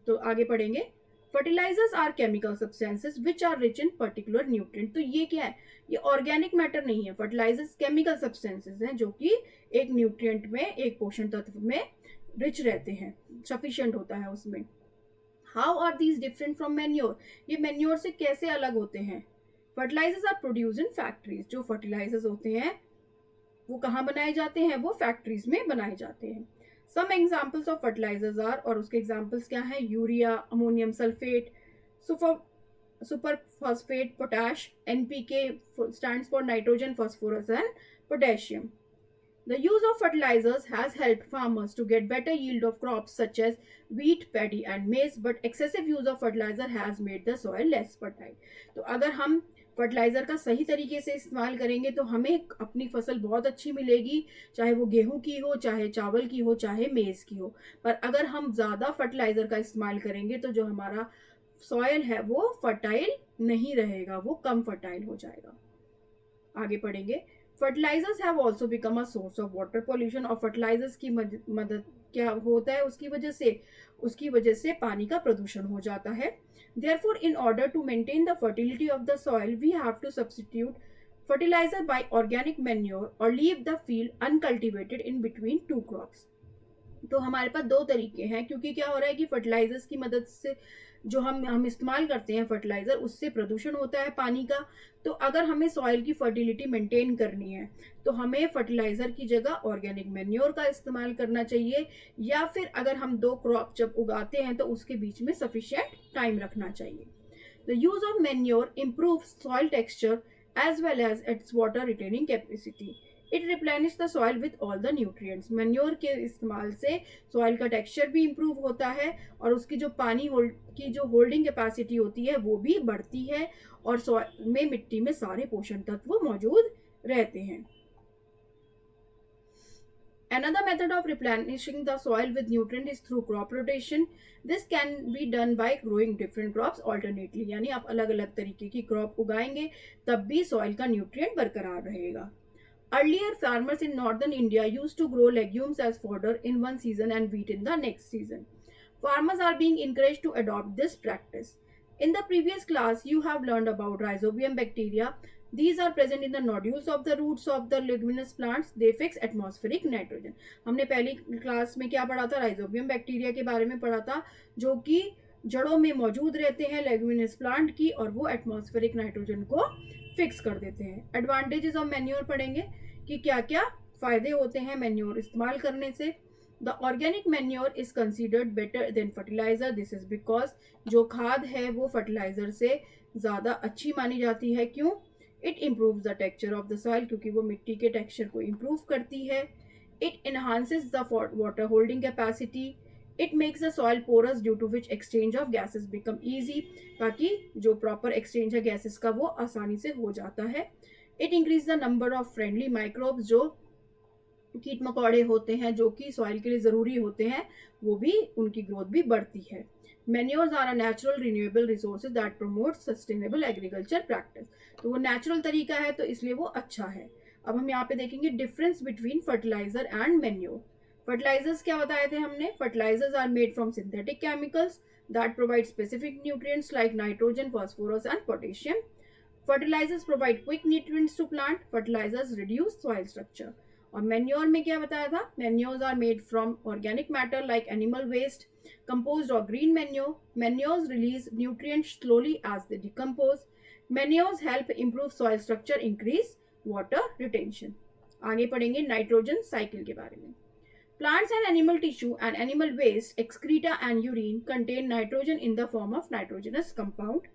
तो आगे पढ़ेंगे। Fertilisers are chemical substances which are rich in particular nutrient. तो ये क्या है, ये ऑर्गेनिक मैटर नहीं है, फर्टिलाइजर्स केमिकल सब्सटेंसेस हैं जो कि एक न्यूट्रिएंट में, एक पोषण तत्व में रिच रहते हैं, सफिशिएंट होता है उसमें। How are these different from manure? ये मैन्योर से कैसे अलग होते हैं? Fertilisers are produce in factories. जो फर्टिलाइजर्स होते हैं वो कहाँ बनाए जाते हैं? वो फैक्ट्रीज में बनाए जाते हैं। Some examples of fertilisers are, और उसके एग्जाम्पल्स क्या हैं? Urea, ammonium sulphate, super phosphate, potash, NPK stands for nitrogen, phosphorus and potassium. The use of fertilizers has helped farmers to get better yield of crops such as wheat, paddy and maize, but excessive use of fertilizer has made the soil less fertile. तो अगर हम फर्टिलाइज़र का सही तरीके से इस्तेमाल करेंगे तो हमें अपनी फसल बहुत अच्छी मिलेगी, चाहे वो गेहूं की हो, चाहे चावल की हो, चाहे मेज़ की हो। पर अगर हम ज़्यादा फर्टिलाइज़र का इस्तेमाल करेंगे तो जो हमारा सॉयल है वो फर्टाइल नहीं रहेगा, वो कम फर्टाइल हो जाएगा। आगे पढ़ेंगे। Fertilisers have also become a source of water pollution. और फर्टिलाइजर्स की मदद क्या होता है उसकी वजह से पानी का प्रदूषण हो जाता है। Therefore in order to maintain the fertility of the soil we have to substitute fertilizer by organic manure और leave the field uncultivated in between two crops. तो हमारे पास दो तरीके हैं, क्योंकि क्या हो रहा है कि फर्टिलाइजर्स की मदद से जो हम इस्तेमाल करते हैं फर्टिलाइजर, उससे प्रदूषण होता है पानी का। तो अगर हमें सॉइल की फर्टिलिटी मेंटेन करनी है तो हमें फर्टिलाइजर की जगह ऑर्गेनिक मैन्योर का इस्तेमाल करना चाहिए, या फिर अगर हम दो क्रॉप जब उगाते हैं तो उसके बीच में सफिशिएंट टाइम रखना चाहिए। The use of manure improve soil texture as well as its water retaining capacity. It replenish the soil with all the nutrients. Manure के इस्तेमाल से सॉइल का टेक्सचर भी इम्प्रूव होता है और उसकी जो पानी की जो होल्डिंग कैपेसिटी होती है वो भी बढ़ती है, और सॉइल में, मिट्टी में सारे पोषण तत्व मौजूद रहते हैं। Another method of replenishing the soil with nutrient is through crop rotation. This can be done by growing different crops alternately. यानी आप अलग अलग तरीके की क्रॉप उगाएंगे तब भी सॉइल का न्यूट्रिएंट बरकरार रहेगा। Earlier, farmers in northern India used to grow legumes as fodder in one season and wheat in the next season. Farmers are being encouraged to adopt this practice. In the previous class, you have learned about rhizobium bacteria. These are present in the nodules of the roots of the leguminous plants. They fix atmospheric nitrogen. हमने पहली क्लास में क्या पढ़ा था? राइजोबियम बैक्टीरिया के बारे में पढ़ा था, जो कि जड़ों में मौजूद रहते हैं लेग्यूमिनस प्लांट की, और वो एटमॉस्फेरिक नाइट्रोजन को फिक्स कर देते हैं। एडवांटेजेस ऑफ मैन्योर पढ़ेंगे कि क्या क्या फायदे होते हैं मैन्योर इस्तेमाल करने से। The organic manure is considered better than fertiliser. This is because जो खाद है वो फर्टिलाइजर से ज़्यादा अच्छी मानी जाती है। क्यों? It improve the texture of the soil, क्योंकि वो मिट्टी के टेक्सचर को इम्प्रूव करती है। It enhances the water holding capacity. It makes the soil porous due to which exchange of gases become easy, ताकि जो प्रॉपर एक्सचेंज है गैसेस का वो आसानी से हो जाता है। It increase the number of friendly microbes, जो कीट मकोड़े होते हैं जो कि सॉइल के लिए ज़रूरी होते हैं, वो भी, उनकी ग्रोथ भी बढ़ती है। Manures are a natural renewable resources that promote sustainable agriculture practice. तो वो नेचुरल तरीका है तो इसलिए वो अच्छा है। अब हम यहाँ पे देखेंगे difference between fertilizer and manure. Fertilizers क्या बताए थे हमने? Fertilizers are made from synthetic chemicals that provide specific nutrients like nitrogen, phosphorus and potassium. Fertilizers provide quick nutrients to plant. Fertilizers reduce soil structure. और मैन्योर में क्या बताया था? Manures are made from organic matter like animal waste, composed और green manure. Manures release nutrients slowly as they decompose. Manures help improve soil structure, increase water retention. आगे पढ़ेंगे नाइट्रोजन साइकिल के बारे में. Plants and animal tissue and animal waste, excreta and urine contain nitrogen in the form of nitrogenous compound.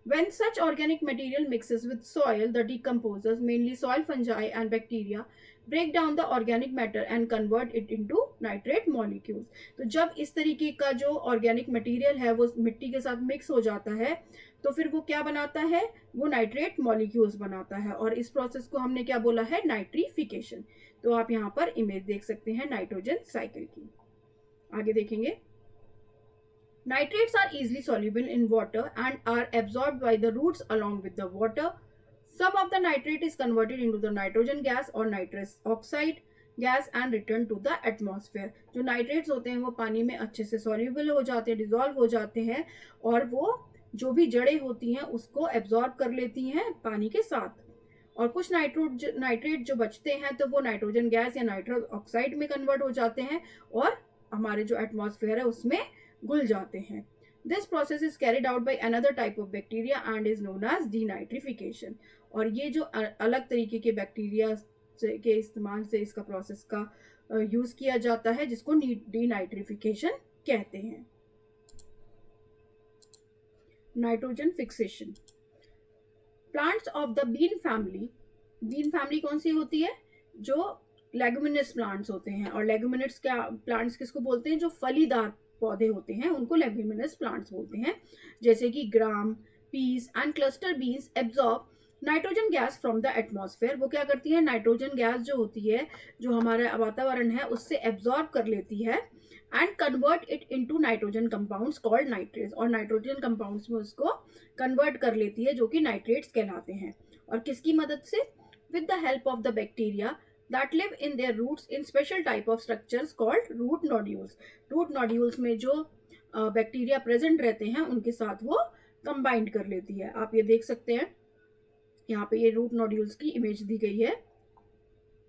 When such organic material mixes with soil, the decomposers, mainly soil fungi and bacteria, break down the organic matter and convert it into nitrate molecules. तो जब इस तरीके का जो ऑर्गेनिक मटेरियल है वो मिट्टी के साथ मिक्स हो जाता है तो फिर वो क्या बनाता है? वो नाइट्रेट मॉलिक्यूल्स बनाता है, और इस प्रोसेस को हमने क्या बोला है? नाइट्रीफिकेशन. तो आप यहाँ पर इमेज देख सकते हैं नाइट्रोजन साइकिल की. आगे देखेंगे. Nitrates are easily soluble in water and are absorbed by the roots along with the water. Some of the nitrate is converted into the nitrogen gas or nitrous oxide gas and returned to the atmosphere. जो nitrates होते हैं वो पानी में अच्छे से soluble हो जाते हैं, dissolve हो जाते हैं और वो जो भी जड़ें होती हैं उसको absorb कर लेती हैं पानी के साथ. और कुछ नाइट्रेट जो बचते हैं तो वो नाइट्रोजन गैस या नाइट्रस ऑक्साइड में कन्वर्ट हो जाते हैं और हमारे जो एटमॉस्फेयर है उसमें घुल जाते हैं. This process is carried out by another type of bacteria and is known as denitrification. और ये जो अलग तरीके के बैक्टीरिया के इस्तेमाल से इसका प्रोसेस का यूज किया जाता है जिसको डीनाइट्रिफिकेशन कहते हैं. Nitrogen fixation. Plants of the bean family कौन सी होती है? जो लेगुमिनस प्लांट्स होते हैं. और लेगुमिनस क्या प्लांट्स किसको बोलते हैं? जो फलीदार पौधे होते हैं उनको लेगुमिनस प्लांट्स बोलते हैं. जैसे कि gram, peas and cluster beans absorb nitrogen gas from the atmosphere. वो क्या करती है? नाइट्रोजन गैस जो होती है जो हमारा वातावरण है उससे एब्जॉर्ब कर लेती है and convert it into nitrogen compounds called nitrates. और नाइट्रोजन कंपाउंड्स में उसको कन्वर्ट कर लेती है जो कि नाइट्रेट्स कहलाते हैं. और किसकी मदद से? With the help of the bacteria that live in their roots in special type of structures called root nodules. root nodules में जो बैक्टीरिया प्रेजेंट रहते हैं उनके साथ वो कंबाइंड कर लेती है. आप ये देख सकते हैं यहाँ पे ये रूट नोड्यूल्स की इमेज दी गई है.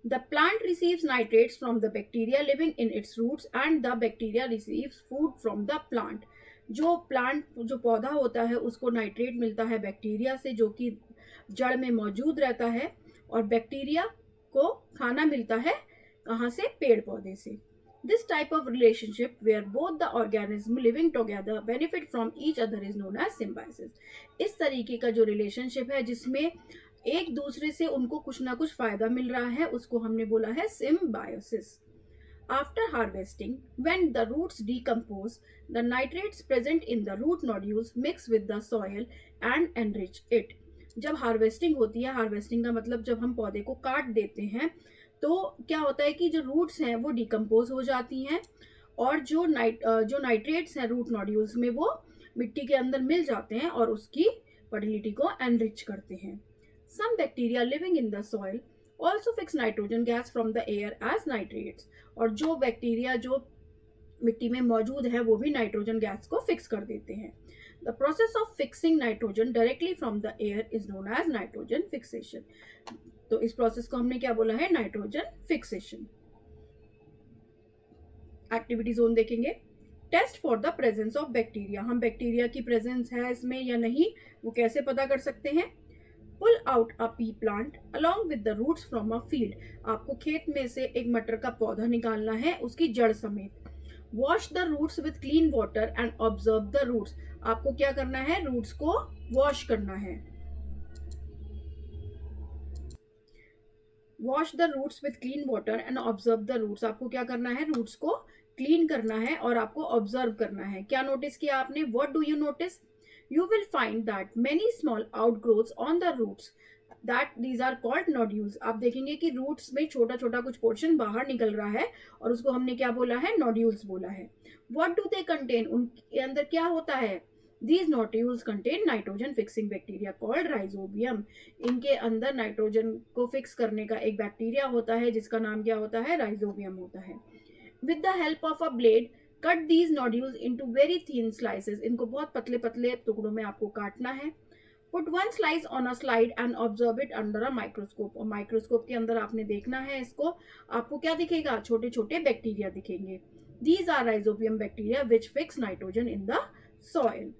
The plant receives nitrates from the bacteria living in its roots and the bacteria receives food from the plant. जो पौधा होता है उसको नाइट्रेट मिलता है बैक्टीरिया से जो कि जड़ में मौजूद रहता है और बैक्टीरिया को खाना मिलता है कहाँ से? पेड़ पौधे से. This type of relationship where both the organism living together benefit from each other is known as symbiosis. इस तरीके का जो रिलेशनशिप है जिसमें एक दूसरे से उनको कुछ ना कुछ फायदा मिल रहा है उसको हमने बोला है symbiosis. After harvesting, when the roots decompose, the nitrates present in the root nodules mix with the soil and enrich it. जब हार्वेस्टिंग होती है, हार्वेस्टिंग का मतलब जब हम पौधे को काट देते हैं तो क्या होता है कि जो रूट्स हैं वो डिकम्पोज हो जाती हैं और जो नाइट्रेट्स हैं रूट नोड्यूल्स में वो मिट्टी के अंदर मिल जाते हैं और उसकी फर्टिलिटी को एनरिच करते हैं. Some bacteria living in the soil also fix nitrogen gas from the air as nitrates. और जो बैक्टीरिया जो मिट्टी में मौजूद है वो भी नाइट्रोजन गैस को फिक्स कर देते हैं. The process of fixing nitrogen directly from the air is known as nitrogen fixation. तो इस प्रोसेस को हमने क्या बोला है? Nitrogen fixation. एक्टिविटी जोन देखेंगे. Test for the presence of bacteria. हम बैक्टीरिया की प्रेजेंस है इसमें या नहीं वो कैसे पता कर सकते हैं? Pull out a pea plant along with the roots from a field. आपको खेत में से एक मटर का पौधा निकालना है उसकी जड़ समेत. Wash the roots with clean water and observe the roots. आपको क्या करना है? रूट्स को वॉश करना है. Wash the roots with clean water and observe the roots. आपको क्या करना है? रूट्स को क्लीन करना है और आपको ऑब्जर्व करना है. क्या नोटिस किया आपने? What do you notice? You will find that many small outgrowths on the roots that these are called nodules. आप देखेंगे कि रूट्स में छोटा छोटा कुछ पोर्शन बाहर निकल रहा है और उसको हमने क्या बोला है? नोड्यूल्स बोला है. What do they contain? उनके अंदर क्या होता है? These nodules contain nitrogen fixing bacteria called rhizobium. इनके अंदर नाइट्रोजन को फिक्स करने का एक बैक्टीरिया होता है जिसका नाम क्या होता है? राइजोबियम होता है. With the help of a blade, cut these nodules into very thin slices. इनको बहुत पतले पतले टुकड़ों में आपको काटना है. Put one slice on a slide and observe it under a microscope. और माइक्रोस्कोप के अंदर आपने देखना है इसको. आपको क्या दिखेगा? छोटे छोटे बैक्टीरिया दिखेंगे. These are rhizobium bacteria which fix nitrogen in the soil.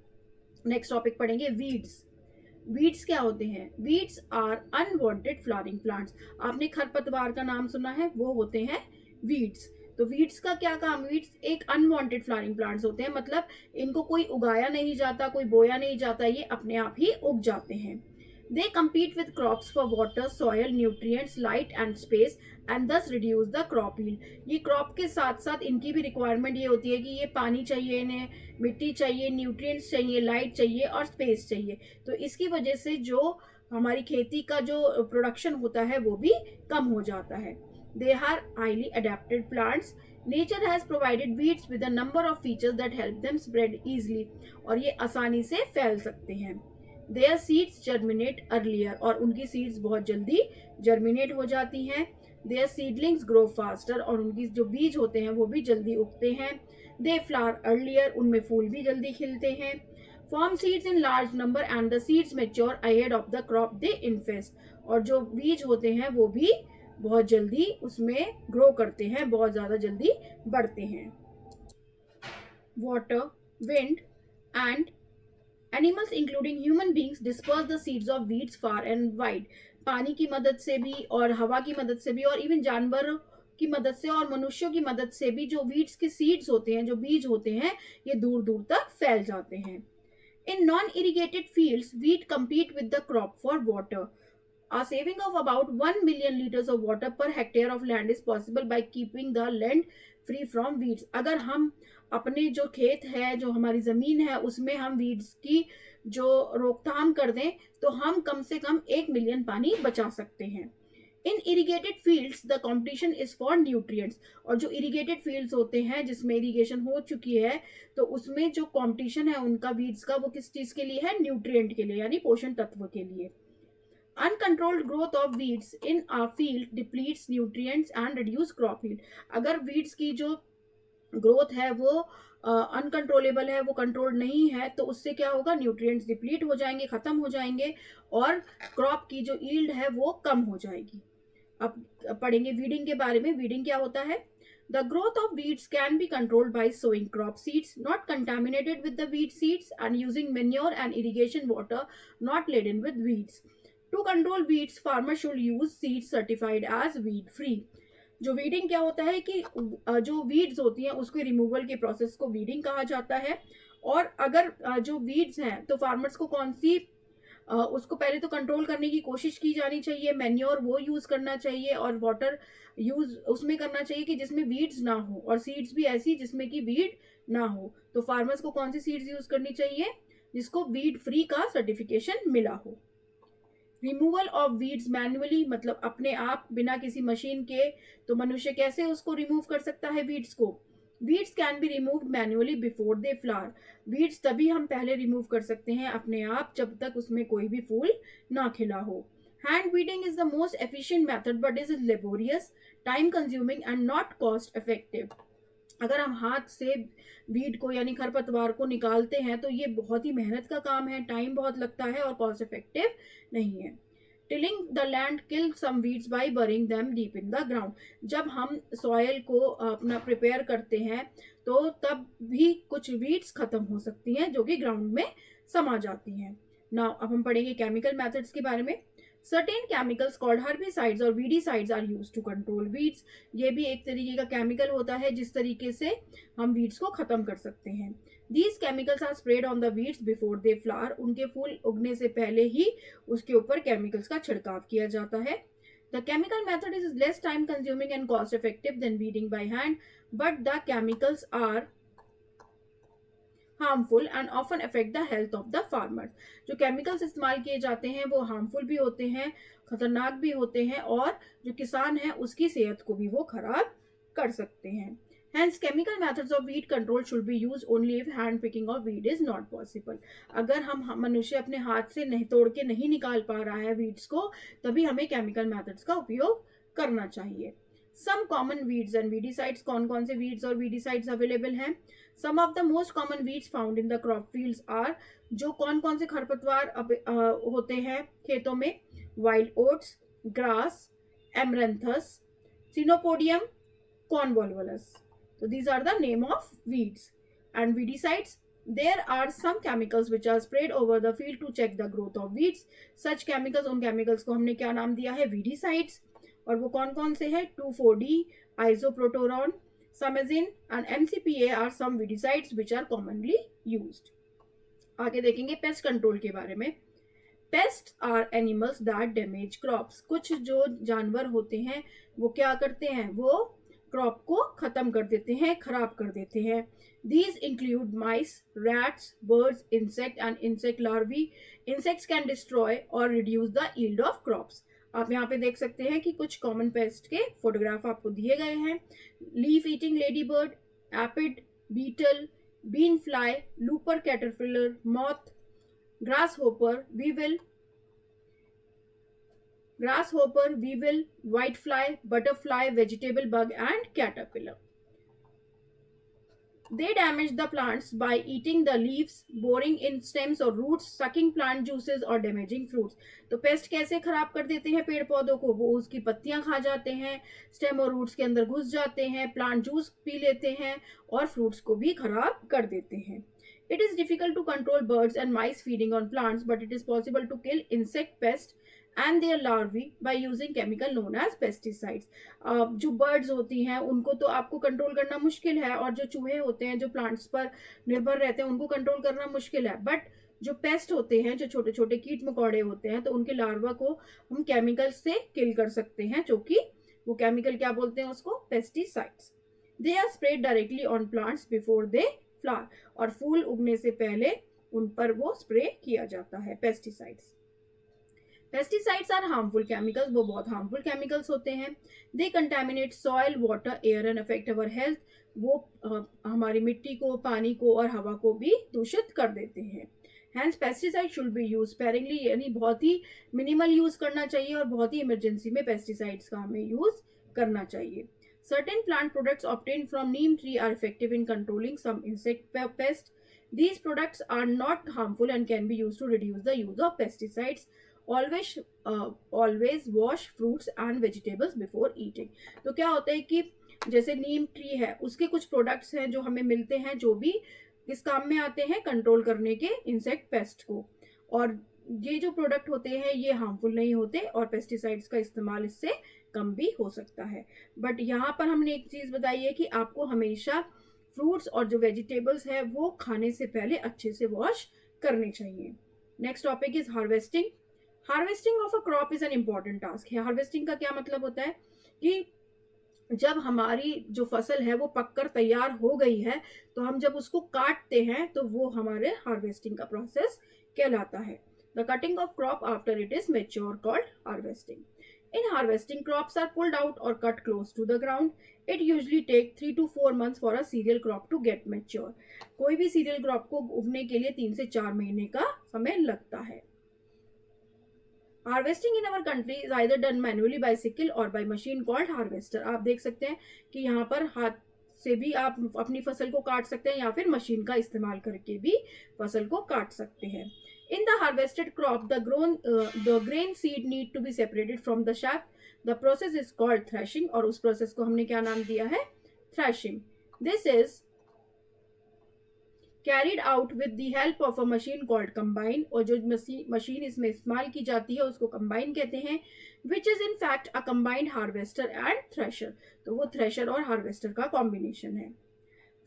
Next topic पढ़ेंगे वीड्स. वीड्स क्या होते हैं? Weeds are unwanted flowering plants. आपने खरपतवार का नाम सुना है, वो होते हैं वीड्स. तो वीड्स का क्या काम? वीड्स एक अनवांटेड फ्लावरिंग प्लांट्स होते हैं, मतलब इनको कोई उगाया नहीं जाता, कोई बोया नहीं जाता, ये अपने आप ही उग जाते हैं. They compete with crops for water, soil, nutrients, light and space and thus reduce the crop yield. ये क्रॉप के साथ साथ इनकी भी रिक्वायरमेंट ये होती है कि ये पानी चाहिए, इन्हें मिट्टी चाहिए, न्यूट्रिएंट्स चाहिए, लाइट चाहिए और स्पेस चाहिए. तो इसकी वजह से जो हमारी खेती का जो प्रोडक्शन होता है वो भी कम हो जाता है. They are highly adapted plants nature has provided weeds with a number of features that help them spread easily, और ये आसानी से फैल सकते हैं। देयर सीड्स जर्मिनेट अर्लियर, और उनकी सीड्स बहुत जल्दी जर्मिनेट हो जाती हैं। देयर सीडलिंग्स ग्रो फास्टर, और उनकी जो बीज होते हैं वो भी जल्दी उगते हैं। दे फ्लावर अर्लियर, उनमें फूल भी जल्दी खिलते हैं। Form seeds in large number and the seeds mature ahead of the crop दे इन्फेस्ट, और जो बीज होते हैं वो भी बहुत जल्दी उसमें ग्रो करते हैं, बहुत ज़्यादा जल्दी बढ़ते हैं। Water, wind and animals including human beings disperse the seeds of weeds far and wide. पानी की मदद से भी और हवा की मदद से भी और इवन जानवरों की मदद से और मनुष्यों की मदद से भी जो वीड्स के सीड्स होते हैं, जो बीज होते हैं, ये दूर दूर तक फैल जाते हैं। In non-irrigated fields, wheat compete with the crop for water. A saving of about 1 million liters of water per hectare of land is possible by keeping the land free from weeds. अगर हम अपने जो खेत है, जो हमारी ज़मीन है, उसमें हम वीड्स की जो रोकथाम कर दें तो हम कम से कम 1 मिलियन पानी बचा सकते हैं। In irrigated fields the competition is for nutrients, और जो इरीगेटेड फील्ड्स होते हैं जिसमें इरीगेशन हो चुकी है तो उसमें जो कॉम्पिटिशन है उनका वीड्स का, वो किस चीज के लिए है? न्यूट्रिएंट के लिए, यानी पोषण तत्व के लिए। Uncontrolled growth of weeds in a field depletes nutrients and reduce crop yield. अगर वीड्स की जो ग्रोथ है वो अनकंट्रोलेबल है, वो कंट्रोल नहीं है, तो उससे क्या होगा? न्यूट्रिएंट्स डिप्लीट हो जाएंगे, खत्म हो जाएंगे, और क्रॉप की जो यील्ड है वो कम हो जाएगी। अब पढ़ेंगे वीडिंग के बारे में। वीडिंग क्या होता है? The growth of weeds can be controlled by sowing crop seeds not contaminated with the weed seeds and using manure and irrigation water not laden with weeds. To control weeds farmer should use seeds certified as weed free. जो वीडिंग क्या होता है कि जो वीड्स होती हैं उसके रिमूवल के प्रोसेस को वीडिंग कहा जाता है। और अगर जो वीड्स हैं तो फार्मर्स को कौन सी उसको पहले तो कंट्रोल करने की कोशिश की जानी चाहिए, मैन्योर वो यूज करना चाहिए, और वाटर यूज उसमें करना चाहिए कि जिसमें वीड्स ना हो, और सीड्स भी ऐसी जिसमें कि वीड ना हो। तो फार्मर्स को कौन सी सीड्स यूज करनी चाहिए? जिसको वीड फ्री का सर्टिफिकेशन मिला हो। रिमूवल ऑफ वीड्स मैन्युअली, मतलब अपने आप बिना किसी मशीन के, तो मनुष्य कैसे उसको रिमूव कर सकता है वीड्स को? Weeds can be removed manually before they flower. Weeds तभी हम पहले रिमूव कर सकते हैं अपने आप जब तक उसमें कोई भी फूल ना खिला हो। Hand weeding is the most efficient method but is laborious, time consuming and not cost effective. अगर हम हाथ से वीड को यानी खरपतवार को निकालते हैं तो ये बहुत ही मेहनत का काम है, टाइम बहुत लगता है और कॉस्ट इफेक्टिव नहीं है। Tilling the land kill some weeds by burying them deep in the ground. जब हम सॉयल को अपना प्रिपेयर करते हैं तो तब भी कुछ वीड्स खत्म हो सकती हैं जो कि ग्राउंड में समा जाती हैं। नाउ अब हम पढ़ेंगे केमिकल मेथड्स के बारे में। सर्टेन केमिकल्स कॉल्ड हर्बिसाइड्स और weedicides are used to control weeds. ये भी एक तरीके का केमिकल होता है जिस तरीके से हम वीड्स को खत्म कर सकते हैं। These chemicals are sprayed on the weeds before they flower. उनके फूल उगने से पहले ही उसके ऊपर केमिकल्स का छिड़काव किया जाता है। The chemical method is less time consuming and cost effective than weeding by hand, but the chemicals are harmful and often affect the health of the farmers. जो केमिकल्स इस्तेमाल किए जाते हैं वो हार्मफुल भी होते हैं, खतरनाक भी होते हैं, और जो किसान है उसकी सेहत को भी वो खराब कर सकते हैं। Hence, chemical methods of weed control should be used only if hand picking of weed is not possible. अगर हम मनुष्य अपने हाथ से नहीं तोड़ के नहीं निकाल पा रहा है वीड्स को, तभी हमें केमिकल मेथड्स का उपयोग करना चाहिए। Some common weeds and weedicides, कौन कौन से weeds और weedicides अवेलेबल हैं? Some of the most common weeds found in the crop fields are, जो कौन कौन से खरपतवार होते हैं खेतों में? Wild oats, grass, amaranthus, Chenopodium, convolvulus. So these are the name of weeds. And weedicides, there are some chemicals which are sprayed over the field to check the growth of weeds. Such chemicals, उन chemicals को हमने क्या नाम दिया है? weedicides. और वो कौन कौन से हैं? 2,4-D, isoproteron, samazine and MCPA are some weedicides which are commonly used. आगे देखेंगे पेस्ट कंट्रोल के बारे में। Pest are animals that damage crops. कुछ जो जानवर होते हैं वो क्या करते हैं? वो क्रॉप को खत्म कर देते हैं, खराब कर देते हैं। These include mice, rats, birds, insect and insect larvae. Insects can destroy or reduce the yield of crops. आप यहाँ पे देख सकते हैं कि कुछ कॉमन पेस्ट के फोटोग्राफ आपको दिए गए हैं। Leaf eating lady bird, aphid, beetle, bean fly, looper caterpillar, moth, grasshopper, weevil, whitefly, butterfly, vegetable bug, and caterpillar. They damage the plants by eating the leaves, boring in stems or roots, sucking plant juices or damaging fruits. तो पेस्ट कैसे खराब कर देते हैं पेड़ पौधों को? वो उसकी पत्तियां खा जाते हैं, स्टेम और रूट्स के अंदर घुस जाते हैं, प्लांट जूस पी लेते हैं और फ्रूट्स को भी खराब कर देते हैं. It is difficult to control birds and mice feeding on plants, but it is possible to kill insect pests and their larvae by using chemical known as pesticides. जो बर्ड्स होती हैं उनको तो आपको कंट्रोल करना मुश्किल है, और जो चूहे होते हैं जो प्लांट्स पर निर्भर रहते हैं उनको कंट्रोल करना मुश्किल है. बट जो पेस्ट होते हैं, जो छोटे छोटे कीट मकोड़े होते हैं, तो उनके लार्वा को हम केमिकल से किल कर सकते हैं, जो कि वो केमिकल क्या बोलते हैं उसको? Pesticides. They are spread directly on plants before they flower, और फूल उगने से पहले उन पर वो स्प्रे किया जाता है pesticides. Pesticides are harmful chemicals, वो बहुत हार्मफुल केमिकल्स होते हैं. They contaminate soil, water, air and affect our health. वो हमारी मिट्टी को, पानी को और हवा को भी दूषित कर देते हैं. Hence pesticide should be use sparingly, यानी बहुत ही मिनिमल यूज करना चाहिए और बहुत ही इमरजेंसी में पेस्टिसाइड्स का हमें यूज करना चाहिए. Certain plant products obtained from neem tree are effective in controlling some insect pests. These products are not harmful and can be used to reduce the use of pesticides. Always wash fruits and vegetables before eating. तो क्या होता है कि जैसे नीम ट्री है, उसके कुछ प्रोडक्ट्स हैं जो हमें मिलते हैं, जो भी किस काम में आते हैं? कंट्रोल करने के इंसेक्ट पेस्ट को. और ये जो प्रोडक्ट होते हैं ये हार्मफुल नहीं होते और पेस्टिसाइड्स का इस्तेमाल इससे कम भी हो सकता है. बट यहाँ पर हमने एक चीज बताई है कि आपको हमेशा फ्रूट्स और जो वेजिटेबल्स है वो खाने से पहले अच्छे से वॉश करने चाहिए. Next topic is harvesting. Harvesting of a crop is an important task है. हार्वेस्टिंग का क्या मतलब होता है कि जब हमारी जो फसल है वो पककर तैयार हो गई है, तो हम जब उसको काटते हैं तो वो हमारे हार्वेस्टिंग का प्रोसेस कहलाता है. The cutting of crop after it is mature called harvesting. In harvesting, crops are pulled out or cut close to the ground. It usually takes 3 to 4 months for a cereal crop to get mature. कोई भी cereal crop को उगने के लिए 3 से 4 महीने का समय लगता है. Harvesting in our country is either done manually by sickle or by machine called harvester. आप देख सकते हैं कि यहाँ पर हाथ से भी आप अपनी फसल को काट सकते हैं या फिर मशीन का इस्तेमाल करके भी फसल को काट सकते हैं. In the harvested crop, the grain seed need to be separated from the chaff. The process is called threshing, और उस प्रोसेस को हमने क्या नाम दिया है? threshing. This is carried out with the help of a machine called combine, और जो मशीन इसमें इस्तेमाल की जाती है उसको combine कहते हैं, which is in fact a combined harvester and thresher. तो वो thresher और harvester का combination है.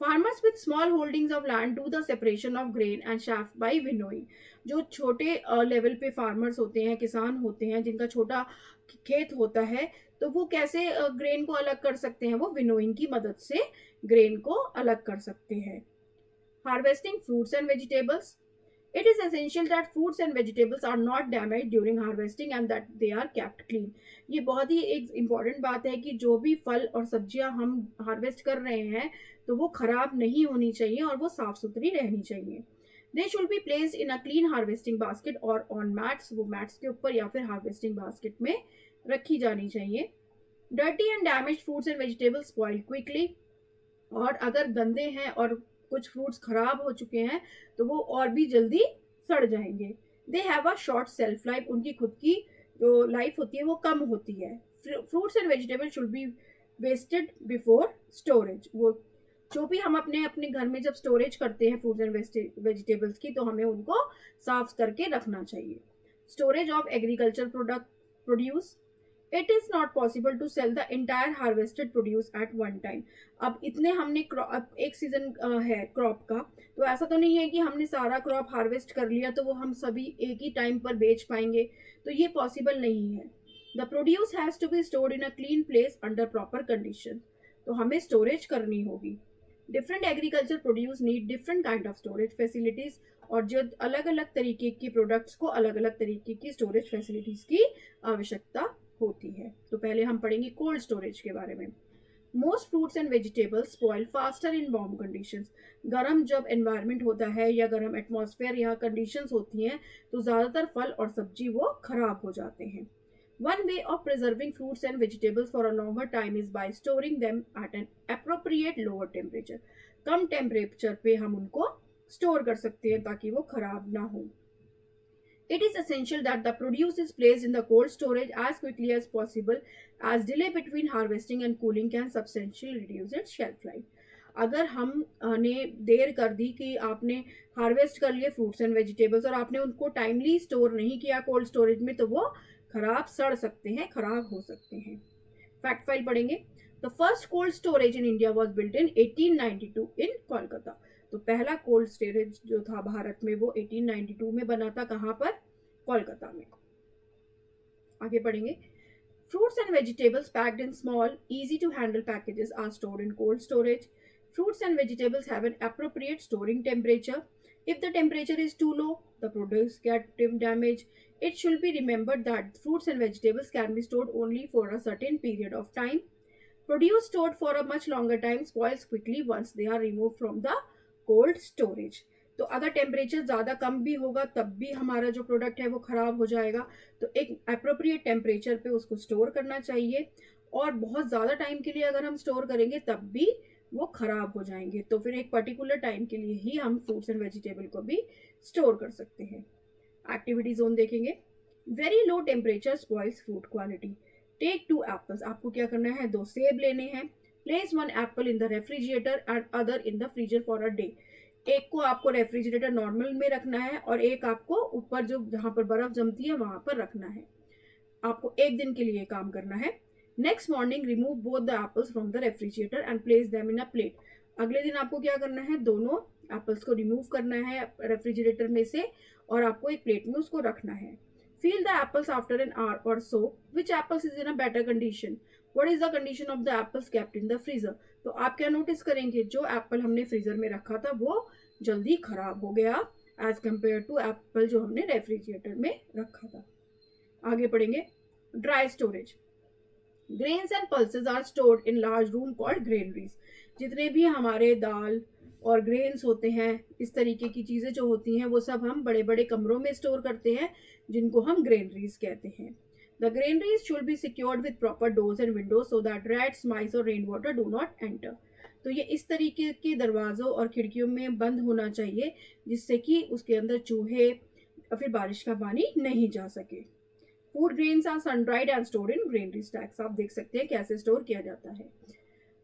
Farmers with small holdings of land do the separation of grain and chaff by winnowing. जो छोटे लेवल पे फार्मर्स होते हैं, किसान होते हैं जिनका छोटा खेत होता है, तो वो कैसे ग्रेन को अलग कर सकते हैं? वो विनोइंग की मदद से ग्रेन को अलग कर सकते हैं. Harvesting fruits and vegetables. It is essential that fruits and vegetables are not damaged during harvesting and that they are kept clean. ये बहुत ही एक इम्पॉर्टेंट बात है कि जो भी फल और सब्जियां हम हार्वेस्ट कर रहे हैं तो वो खराब नहीं होनी चाहिए और वो साफ सुथरी रहनी चाहिए. They should be placed in a clean harvesting basket or on mats. वो mats के ऊपर या फिर harvesting basket में रखी जानी चाहिए. Dirty and damaged fruits and vegetables spoil quickly. और अगर गंदे हैं और कुछ फ्रूट्स खराब हो चुके हैं तो वो और भी जल्दी सड़ जाएंगे. They have a short self life. उनकी खुद की जो लाइफ होती है वो कम होती है. Fruits and vegetable should be wasted before storage. वो जो भी हम अपने घर में जब स्टोरेज करते हैं फ्रूट्स एंड वेजिटेबल्स की, तो हमें उनको साफ करके रखना चाहिए. Storage of agriculture produce. It is not possible to sell the entire harvested produce at one time. अब इतने हमने अब एक सीजन है क्रॉप का, तो ऐसा तो नहीं है कि हमने सारा क्रॉप हार्वेस्ट कर लिया तो वो हम सभी एक ही टाइम पर बेच पाएंगे, तो ये पॉसिबल नहीं है. The produce has to be stored in a clean place under proper condition. तो हमें स्टोरेज करनी होगी. Different agriculture produce need different kind of storage facilities. और जो अलग अलग तरीके की प्रोडक्ट्स को अलग अलग तरीके की स्टोरेज फैसिलिटीज की आवश्यकता होती है। तो पहले हम पढ़ेंगे कोल्ड स्टोरेज के बारे में। Most fruits and vegetables spoil faster in warm conditions. गर्म जब एनवायरनमेंट होता है या गर्म एटमॉस्फेयर या कंडीशंस होती हैं तो ज़्यादातर फल और सब्जी वो खराब हो जाते हैं। One way of preserving fruits and vegetables for a longer time is by storing them at an appropriate lower temperature. Come temperature पे हम उनको स्टोर कर सकते हैं ताकि वो खराब ना हो। It is essential that the produce is placed in the cold storage as quickly as possible, as delay between harvesting and cooling can substantially reduce its shelf life. अगर हमने देर कर दी कि आपने हार्वेस्ट कर लिए फ्रूट्स एंड वेजिटेबल्स और आपने उनको टाइमली स्टोर नहीं किया कोल्ड स्टोरेज में, तो वो खराब सड़ सकते हैं, खराब हो सकते हैं। फैक्ट फाइल पढ़ेंगे। The first cold storage in India was built in 1892 इन कोलकाता। तो पहला कोल्ड स्टोरेज जो था भारत में वो 1892 में बना था। कहाँ पर? कोलकाता में। आगे पढ़ेंगे। Fruits and vegetables packed in small, easy to handle packages are stored in cold storage. Fruits and vegetables have an appropriate storing temperature. If the temperature is too low, the produce get damaged. It should be remembered that fruits and vegetables can be stored only for a certain period of time. Produce stored for a much longer time spoils quickly once they are removed from the cold storage. तो अगर टेम्परेचर ज़्यादा कम भी होगा तब भी हमारा जो प्रोडक्ट है वो ख़राब हो जाएगा। तो एक अप्रोप्रिएट टेम्परेचर पे उसको स्टोर करना चाहिए, और बहुत ज़्यादा टाइम के लिए अगर हम स्टोर करेंगे तब भी वो ख़राब हो जाएंगे। तो फिर एक पर्टिकुलर टाइम के लिए ही हम फ्रूट्स एंड वेजिटेबल को भी स्टोर कर सकते हैं। एक्टिविटी जोन देखेंगे। Very low temperature spoils fruit quality. Take 2 apples. आपको क्या करना है? 2 सेब लेने हैं। Place 1 apple in the refrigerator and other in the freezer for a day. एक को आपको रेफ्रिजरेटर नॉर्मल में रखना है और एक आपको ऊपर जो जहां पर बर्फ जमती है वहां पर रखना है। आपको एक दिन के लिए काम करना है। Next morning remove both the apples from the refrigerator and place them in a plate. अगले दिन आपको क्या करना है? दोनों एप्पल्स को रिमूव करना है रेफ्रिजरेटर में से और आपको एक प्लेट में उसको रखना है। Feel the apples after an hour or so. Which apples is in a better condition? What is the condition of the apples kept in the freezer? तो आप क्या नोटिस करेंगे? जो एप्पल हमने फ्रीजर में रखा था वो जल्दी खराब हो गया एज कंपेयर टू एप्पल जो हमने रेफ्रिजरेटर में रखा था। आगे पढ़ेंगे। Dry storage. Grains and pulses are stored in large room called granaries. जितने भी हमारे दाल और ग्रेन्स होते हैं, इस तरीके की चीज़ें जो होती हैं वो सब हम बड़े बड़े कमरों में स्टोर करते हैं जिनको हम ग्रेनरीज कहते हैं। The granaries should be secured with proper doors and windows so that rats, mice और rain water do not enter. तो ये इस तरीके के दरवाज़ों और खिड़कियों में बंद होना चाहिए जिससे कि उसके अंदर चूहे या फिर बारिश का पानी नहीं जा सके। Food grains are sun dried and stored in granary stacks. आप देख सकते हैं कैसे स्टोर किया जाता है।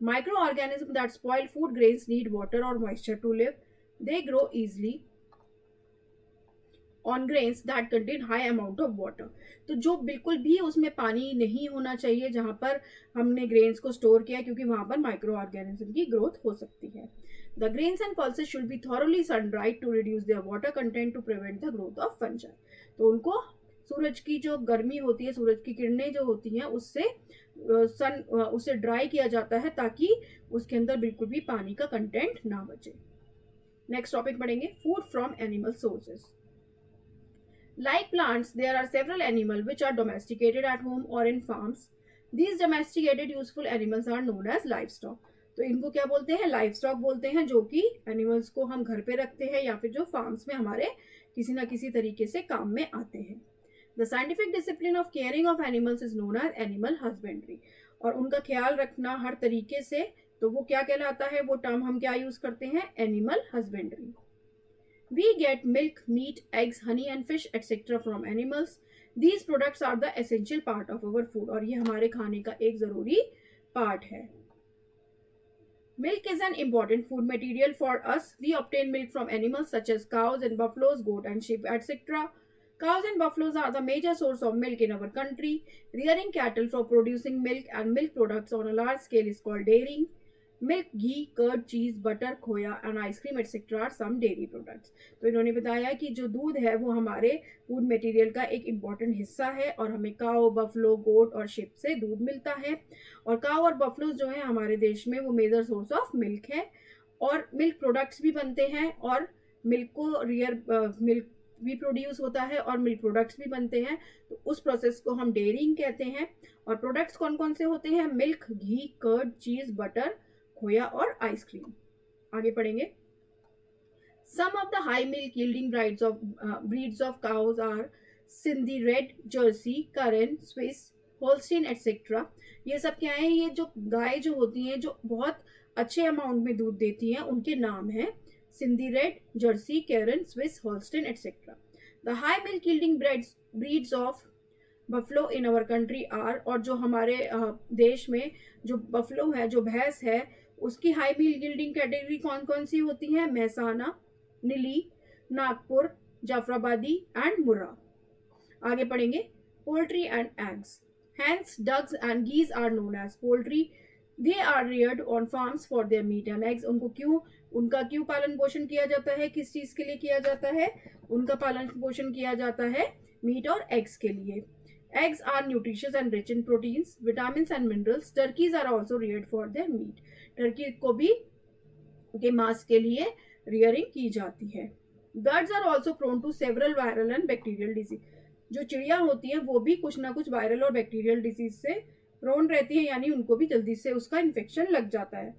Micro organism that spoil food grains need water और moisture to live. They grow easily on grains that contain high amount of water. तो जो बिल्कुल भी उसमें पानी नहीं होना चाहिए जहां पर हमने ग्रेन्स को स्टोर किया, क्योंकि वहां पर माइक्रो ऑर्गेनिज्म की ग्रोथ हो सकती है। The grains and pulses should be thoroughly sun dried to reduce their water content to prevent the growth of fungi. तो उनको सूरज की जो गर्मी होती है, सूरज की किरणें जो होती हैं उससे ड्राई किया जाता है ताकि उसके अंदर बिल्कुल भी पानी का कंटेंट ना बचे। नेक्स्ट टॉपिक पढ़ेंगे। Food from animal sources. Like plants, there are several animals which are domesticated at home or in farms. These domesticated useful animals are known as livestock. तो इनको क्या बोलते हैं? लाइवस्टॉक बोलते हैं, जो कि एनिमल्स को हम घर पे रखते हैं या फिर जो फार्म्स में हमारे किसी ना किसी तरीके से काम में आते हैं। The scientific discipline of caring of animals is known as animal husbandry. और उनका ख्याल रखना हर तरीके से, तो वो क्या कहलाता है? वो टर्म हम क्या यूज करते हैं? Animal husbandry. We get milk, meat, eggs, honey and fish etc. from animals. These products are the essential part of our food. और ये हमारे खाने का एक ज़रूरी पार्ट है। Milk is an important food material for us. We obtain milk from animals such as cows and buffaloes, goat and sheep etc. Cows and buffaloes are the major source of milk in our country. Rearing cattle for producing milk and milk products on a large scale is called dairying. Milk, ghee, curd, cheese, butter, khoya and ice cream etcetera are some dairy products. तो इन्होंने बताया कि जो दूध है वो हमारे फूड मटेरियल का एक इम्पॉर्टेंट हिस्सा है और हमें काऊ, बफलो, गोट और शिप से दूध मिलता है। और काऊ और बफलो जो है हमारे देश में वो मेजर सोर्स ऑफ मिल्क है और मिल्क प्रोडक्ट्स भी बनते हैं और मिल्क को मिल्क भी प्रोड्यूस होता है और मिल्क प्रोडक्ट्स भी बनते हैं, तो उस प्रोसेस को हम डेयरिंग कहते हैं। और प्रोडक्ट्स कौन कौन से होते हैं? Milk, ghee, curd, cheese, butter, खोया और आइसक्रीम। आगे पढ़ेंगे। Some of the high milk yielding breeds of cows are Sindhi Red, Jersey, Karen, Swiss, Holstein, etc. ये सब क्या है? ये जो गाय जो होती हैं जो बहुत अच्छे अमाउंट में दूध देती हैं, उनके नाम हैं Sindhi red, Jersey, Karan, Swiss, Holstein etcetera. The high milk yielding breeds of buffalo in our country are, और जो हमारे देश में जो बफलो है, जो भैंस है, उसकी हाई मिल्क यील्डिंग कैटेगरी कौन कौन सी होती है? महसाना, नीली, नागपुर, जाफराबादी एंड मुर्रा। आगे पढ़ेंगे। Poultry and eggs. Hens, ducks and geese are known as poultry. They are reared on farms for their meat and eggs. उनका क्यों पालन पोषण किया जाता है? किस चीज के लिए किया जाता है? उनका पालन पोषण किया जाता है मीट और एग्स के लिए। Eggs are nutritious and rich in proteins, vitamins and minerals. Turkeys are also reared for their meat. Turkey को भी के मांस के लिए रियरिंग की जाती है। Birds are also prone to several viral and bacterial disease. जो चिड़िया होती हैं वो भी कुछ ना कुछ वायरल और बैक्टीरियल डिजीज से प्रोन रहती है, यानी उनको भी जल्दी से उसका इन्फेक्शन लग जाता है।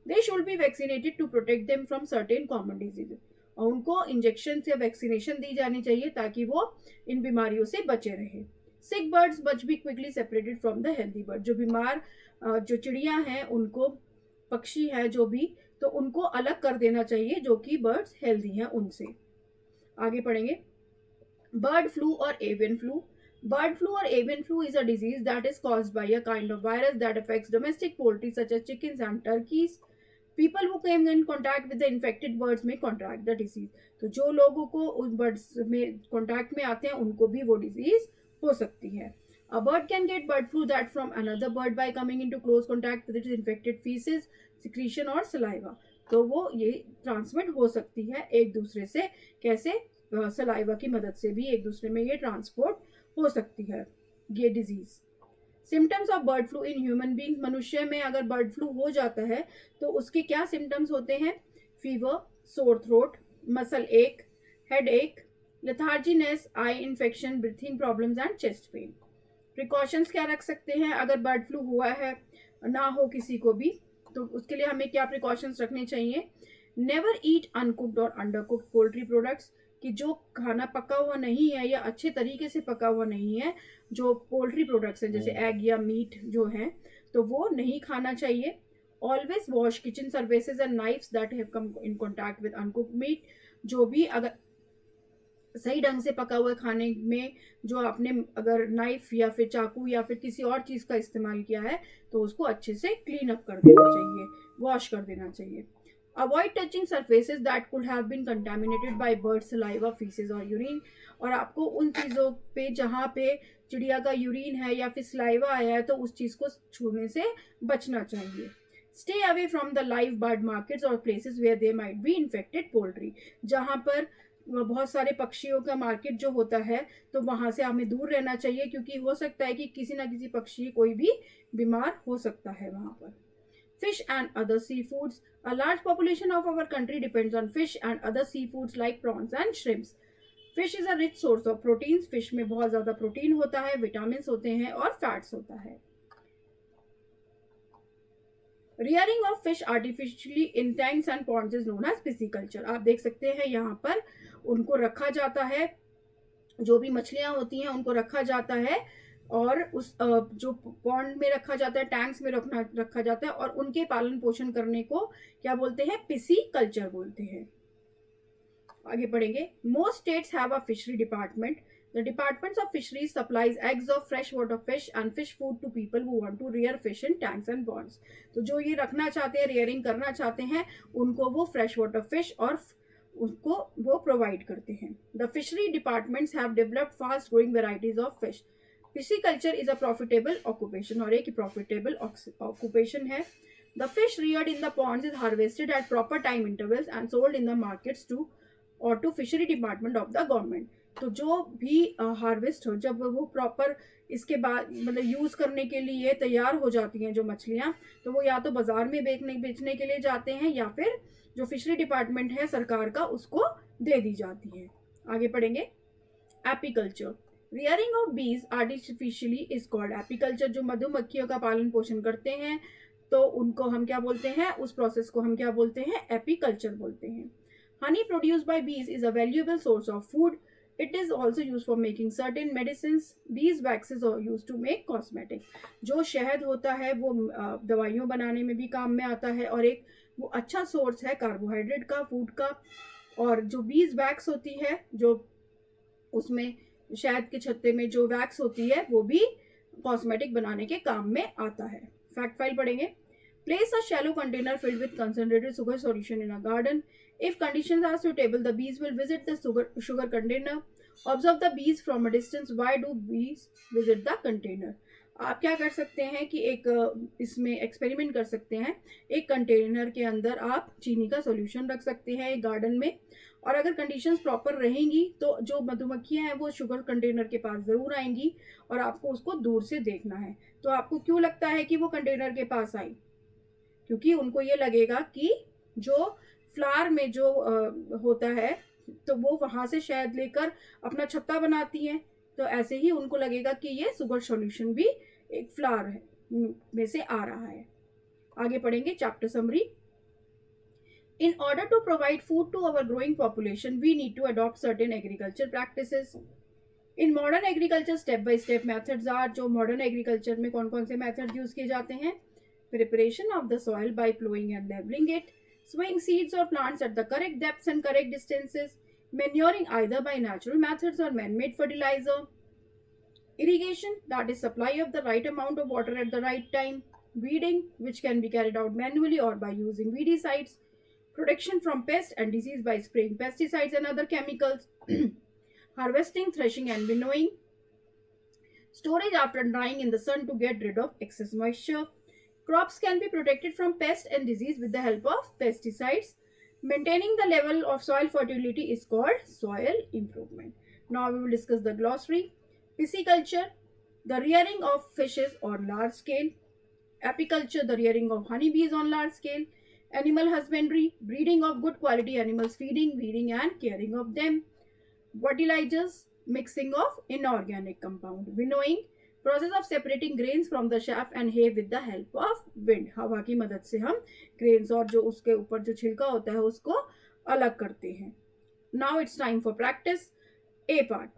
They should be vaccinated to protect them from certain common disease. और उनको इंजेक्शन से वैक्सीनेशन दी जानी चाहिए ताकि वो इन बीमारियों से बचे रहे। Sick birds must be quickly separated from the healthy bird. जो बीमार जो चिड़िया हैं, उनको, पक्षी है जो भी, तो उनको अलग कर देना चाहिए जो कि बर्ड्स हेल्दी हैं उनसे। आगे पढ़ेंगे। बर्ड फ्लू और एवियन फ्लू। बर्ड फ्लू और avian flu is a disease that is caused by a kind of virus that affects domestic poultry such as chickens and turkeys. People who came in contact with the infected birds may contract the disease. तो जो लोगों को उन बर्ड्स में कॉन्टैक्ट में आते हैं उनको भी वो डिजीज हो सकती है। A bird can get bird flu that from another bird by coming into close contact with its infected feces, secretion और saliva. तो वो ये ट्रांसमिट हो सकती है एक दूसरे से। कैसे? सलाइवा की मदद से भी एक दूसरे में ये ट्रांसपोर्ट हो सकती है ये disease. Symptoms of bird flu in human beings. मनुष्य में अगर बर्ड फ्लू हो जाता है तो उसके क्या सिम्टम्स होते हैं? Fever, sore throat, muscle ache, headache, letharginess, eye infection, breathing problems and chest pain. Precautions क्या रख सकते हैं अगर बर्ड फ्लू हुआ है, ना हो किसी को भी, तो उसके लिए हमें क्या प्रिकॉशंस रखने चाहिए? नेवर ईट अनकुक्ड और अंडरकुक्ड पोल्ट्री प्रोडक्ट्स, कि जो खाना पका हुआ नहीं है या अच्छे तरीके से पका हुआ नहीं है, जो पोल्ट्री प्रोडक्ट्स हैं जैसे एग या मीट जो हैं, तो वो नहीं खाना चाहिए। Always wash kitchen surfaces and knifes that have come in contact with uncooked meat. जो भी अगर सही ढंग से पका हुए खाने में जो आपने अगर नाइफ या फिर चाकू या फिर किसी और चीज़ का इस्तेमाल किया है तो उसको अच्छे से क्लीन अप कर देना चाहिए, वॉश कर देना चाहिए। Avoid touching surfaces that could have been contaminated by bird saliva, faeces और यूरिन। और आपको उन चीज़ों पे जहाँ पे चिड़िया का यूरिन है या फिर सलाइवा आया है तो उस चीज़ को छूने से बचना चाहिए। Stay away from the live bird markets और places where they might be infected poultry. जहाँ पर बहुत सारे पक्षियों का मार्केट जो होता है तो वहाँ से हमें दूर रहना चाहिए, क्योंकि हो सकता है कि किसी ना किसी पक्षी कोई भी बीमार हो सकता है वहाँ पर। Fish and other seafoods. A large population of our country depends on fish and other seafoods like prawns and shrimps. Fish is a rich source of proteins. Fish में बहुत ज़्यादा प्रोटीन होता है, विटामिन्स होते हैं और फैट्स होता है। Rearing of fish artificially in tanks and ponds is known as pisciculture. आप देख सकते हैं यहाँ पर उनको रखा जाता है, जो भी मछलियाँ होती हैं उनको रखा जाता है और उस जो पॉन्ड में रखा जाता है, टैंक्स में रखा जाता है, और उनके पालन पोषण करने को क्या बोलते हैं? पिसी कल्चर बोलते हैं। आगे पढ़ेंगे। Most states have a fishery department. The departments of fisheries supplies eggs of fresh water fish and fish food to people who want to rear fish in tanks and ponds. तो जो ये रखना चाहते हैं, रियरिंग करना चाहते हैं, उनको वो फ्रेश वाटर फिश और उसको वो प्रोवाइड करते हैं। The fishery departments have developed fast growing varieties of fish. Fish culture is a profitable occupation, और एक प्रॉफिटेबल ऑक्यूपेशन है। The fish reared in the ponds is harvested at proper time intervals and sold in the markets to fishery department of the government. तो जो भी हार्वेस्ट हो, जब वो प्रॉपर इसके बाद मतलब यूज़ करने के लिए तैयार हो जाती हैं जो मछलियाँ, तो वो या तो बाज़ार में बेचने के लिए जाते हैं या फिर जो फिशरी डिपार्टमेंट है सरकार का उसको दे दी जाती है। आगे पढ़ेंगे। एपीकल्चर, रियरिंग ऑफ बीज आर्टिफिशियली इज कॉल्ड एपीकल्चर। जो मधुमक्खियों का पालन पोषण करते हैं तो उनको हम क्या बोलते हैं, उस प्रोसेस को हम क्या बोलते हैं, एपीकल्चर बोलते हैं। Honey produced by bees is a valuable source of food. It is also use for making certain medicine. Bees waxes are use to make cosmetic. जो शहद होता है वो दवाइयों बनाने में भी काम में आता है और एक वो अच्छा सोर्स है कार्बोहाइड्रेट का, फूड का। और जो बीज वैक्स होती है, जो उसमें शहद के छत्ते में जो वैक्स होती है वो भी कॉस्मेटिक बनाने के काम में आता है। फैक्ट फाइल पढ़ेंगे। Place a shallow container filled with concentrated sugar solution in a garden. If conditions are suitable the bees will visit the sugar container. Observe the bees from a distance. Why do bees visit the container. आप क्या कर सकते हैं कि एक इसमें एक्सपेरिमेंट कर सकते हैं। एक कंटेनर के अंदर आप चीनी का सॉल्यूशन रख सकते हैं एक गार्डन में, और अगर कंडीशंस प्रॉपर रहेंगी तो जो मधुमक्खियां हैं वो शुगर कंटेनर के पास ज़रूर आएंगी और आपको उसको दूर से देखना है। तो आपको क्यों लगता है कि वो कंटेनर के पास आई? क्योंकि उनको ये लगेगा कि जो फ्लावर में जो होता है तो वो वहाँ से शहद लेकर अपना छत्ता बनाती हैं। तो ऐसे ही उनको लगेगा कि ये शुगर सॉल्यूशन भी एक फ्लावर है में से आ रहा है। आगे पढ़ेंगे chapter summary. In order to provide food to our growing population, we need to adopt certain agriculture practices. In modern agriculture, step by step methods are, जो modern agriculture में कौन कौन से methods use किए जाते हैं? Preparation of the soil by plowing and leveling it, sowing seeds or plants at the correct depths and correct distances, manuring either by natural methods or man-made fertilizer, irrigation, that is supply of the right amount of water at the right time, weeding, which can be carried out manually or by using weedicides, protection from pests and disease by spraying pesticides and other chemicals, harvesting, threshing and winnowing, storage after drying in the sun to get rid of excess moisture. Crops can be protected from pests and disease with the help of pesticides. Maintaining the level of soil fertility is called soil improvement. Now we will discuss the glossary. Pisciculture, the rearing of fishes on large scale. Apiculture, the rearing of honeybees on large scale. Animal husbandry, breeding of good quality animals, feeding, weeding and caring of them. Fertilizers, mixing of inorganic compound. Winnowing, process of separating grains from the chaff and hay with the help of wind. हवा की मदद से हम grains और जो उसके ऊपर जो छिलका होता है उसको अलग करते हैं. Now it's time for practice. A part.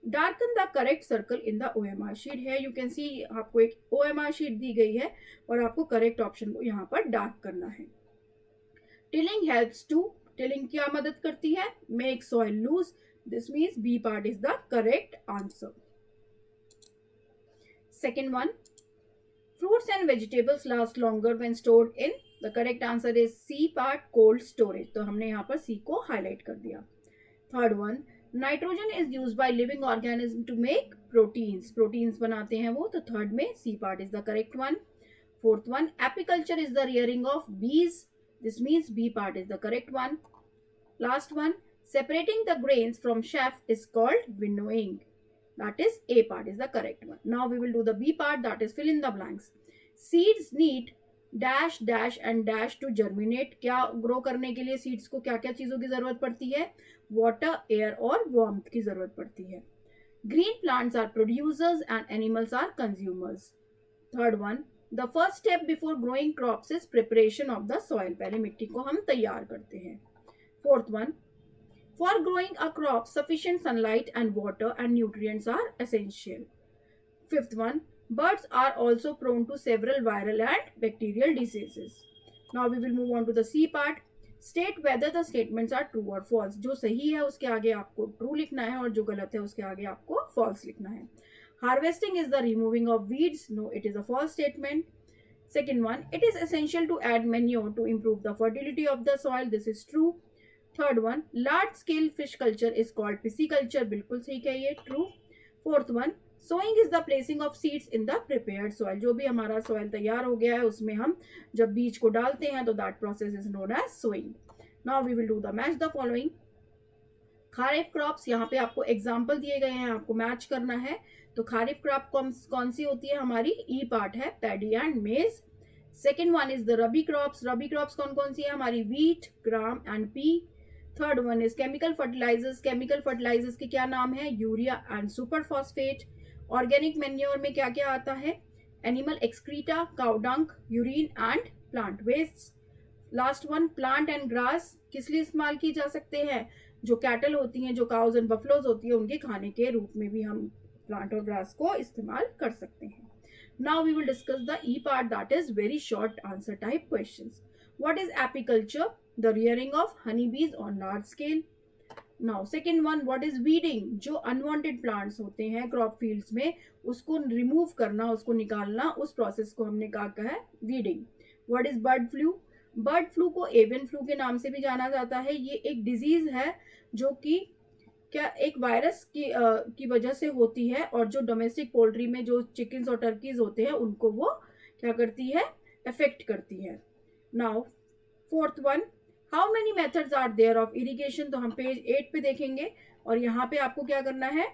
Darken the correct circle in the OMR sheet है. You can see आपको एक OMR sheet दी गई है और आपको correct option को यहाँ पर dark करना है. Tilling helps to, tilling क्या मदद करती है? Make soil loose. This means B part is the correct answer. Second one, fruits and vegetables last longer when stored in. The correct answer is C part, cold storage. तो हमने यहाँ पर C को highlight कर दिया. Third one, nitrogen is used by living organism to make proteins. Proteins बनाते हैं वो, तो third में C part is the correct one. Fourth one, apiculture is the rearing of bees. This means B part is the correct one. Last one, separating the grains from chaff is called winnowing. That is A part is the correct one. Now we will do the B part, that is fill in the blanks. Seeds need dash dash and dash to germinate. क्या grow करने के लिए seeds को क्या क्या चीज़ों की ज़रूरत पड़ती है? Water, air और warmth की ज़रूरत पड़ती है. Green plants are producers and animals are consumers. Third one, the first step before growing crops is preparation of the soil. पहले मिट्टी को हम तैयार करते हैं. Fourth one, for growing a crop, sufficient sunlight and water and nutrients are essential. Fifth one, birds are also prone to several viral and bacterial diseases. Now we will move on to the C part. State whether the statements are true or false. जो सही है उसके आगे आपको true लिखना है और जो गलत है उसके आगे आपको false लिखना है. Harvesting is the removing of weeds. No, it is a false statement. Second one, it is essential to add manure to improve the fertility of the soil. This is true. Third one, large scale fish culture is called pisciculture. बिल्कुल सही कहिए, true. Fourth one, sowing is the placing of seeds in the prepared soil. जो भी हमारा soil तैयार हो गया है उसमें हम जब बीज को डालते हैं तो that process is known as sowing. Now we will do the match the following. Kharif crops, यहाँ पे आपको एग्जाम्पल दिए गए हैं, आपको मैच करना है। तो खारिफ क्रॉप कौन सी होती है हमारी? ई पार्ट है, paddy and maize. Second one is the rabi crops. Rabi crops कौन कौन सी है हमारी? Wheat, gram and pea. Third one is chemical fertilizers. Chemical fertilizers के क्या नाम है? Urea and super phosphate. Organic manure में क्या क्या आता है? Animal excreta, cow dung, urine and plant waste. Last one plant and grass, किस लिए इस्तेमाल की जा सकते हैं? जो कैटल होती हैं, जो काउज एंड बफलोज होती है, उनके खाने के रूप में भी हम प्लांट और ग्रास को इस्तेमाल कर सकते हैं। Now we will discuss the E part, that is very short answer type questions. What is apiculture? The rearing of honey bees on large scale. Now second one, what is weeding? जो अनवांटेड प्लांट्स होते हैं क्रॉप फील्ड्स में, उसको रिमूव करना, उसको निकालना, उस प्रोसेस को हमने कहा है weeding. What is bird flu? Bird flu को एवियन फ्लू के नाम से भी जाना जाता है। ये एक डिजीज है जो कि क्या एक वायरस की वजह से होती है, और जो डोमेस्टिक पोल्ट्री में जो चिकन्स और टर्कीज होते हैं उनको वो क्या करती है? अफेक्ट करती है। Now fourth one, how many methods are there of irrigation? तो हम पेज 8 पे देखेंगे, और यहाँ पे आपको क्या करना है?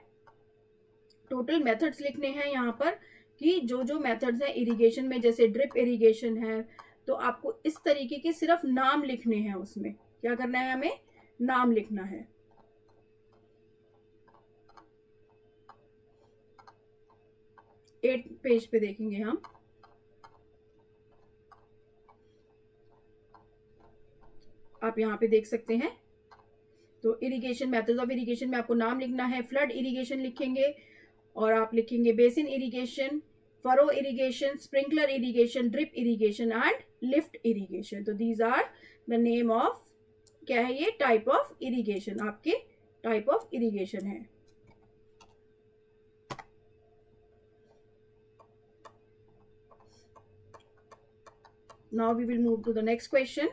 टोटल मेथड्स लिखने हैं यहाँ पर, कि जो जो मेथड्स हैं इरिगेशन में, जैसे ड्रिप इरिगेशन है, तो आपको इस तरीके के सिर्फ नाम लिखने हैं। उसमें क्या करना है? हमें नाम लिखना है। एट पेज पे देखेंगे हम। आप यहाँ पे देख सकते हैं। तो इरिगेशन, मेथड्स ऑफ इरिगेशन में आपको नाम लिखना है। फ्लड इरिगेशन लिखेंगे, और आप लिखेंगे basin irrigation, furrow irrigation, sprinkler irrigation, drip irrigation and lift irrigation. These दीज आर द नेम ऑफ, क्या है ये? टाइप ऑफ इरिगेशन, आपके टाइप ऑफ इरिगेशन है। Now we will move to the next question.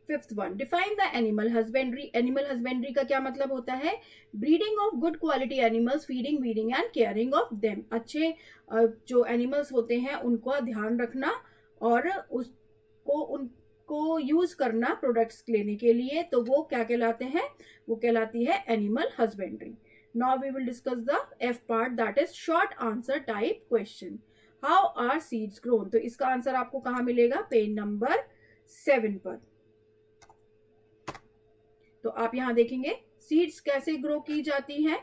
Fifth one, define the animal husbandry. Animal husbandry का क्या मतलब होता है? Breeding of good quality animals, feeding, weeding and caring of them. अच्छे जो एनिमल्स होते हैं उनको ध्यान रखना, और उनको यूज करना प्रोडक्ट्स लेने के लिए, तो वो क्या कहलाते हैं? वो कहलाती है animal husbandry. Now we will discuss the F part, that is short answer type question. How are seeds grown? तो इसका आंसर आपको कहाँ मिलेगा? पेज नंबर 7 पर। तो आप यहां देखेंगे सीड्स कैसे ग्रो की जाती हैं।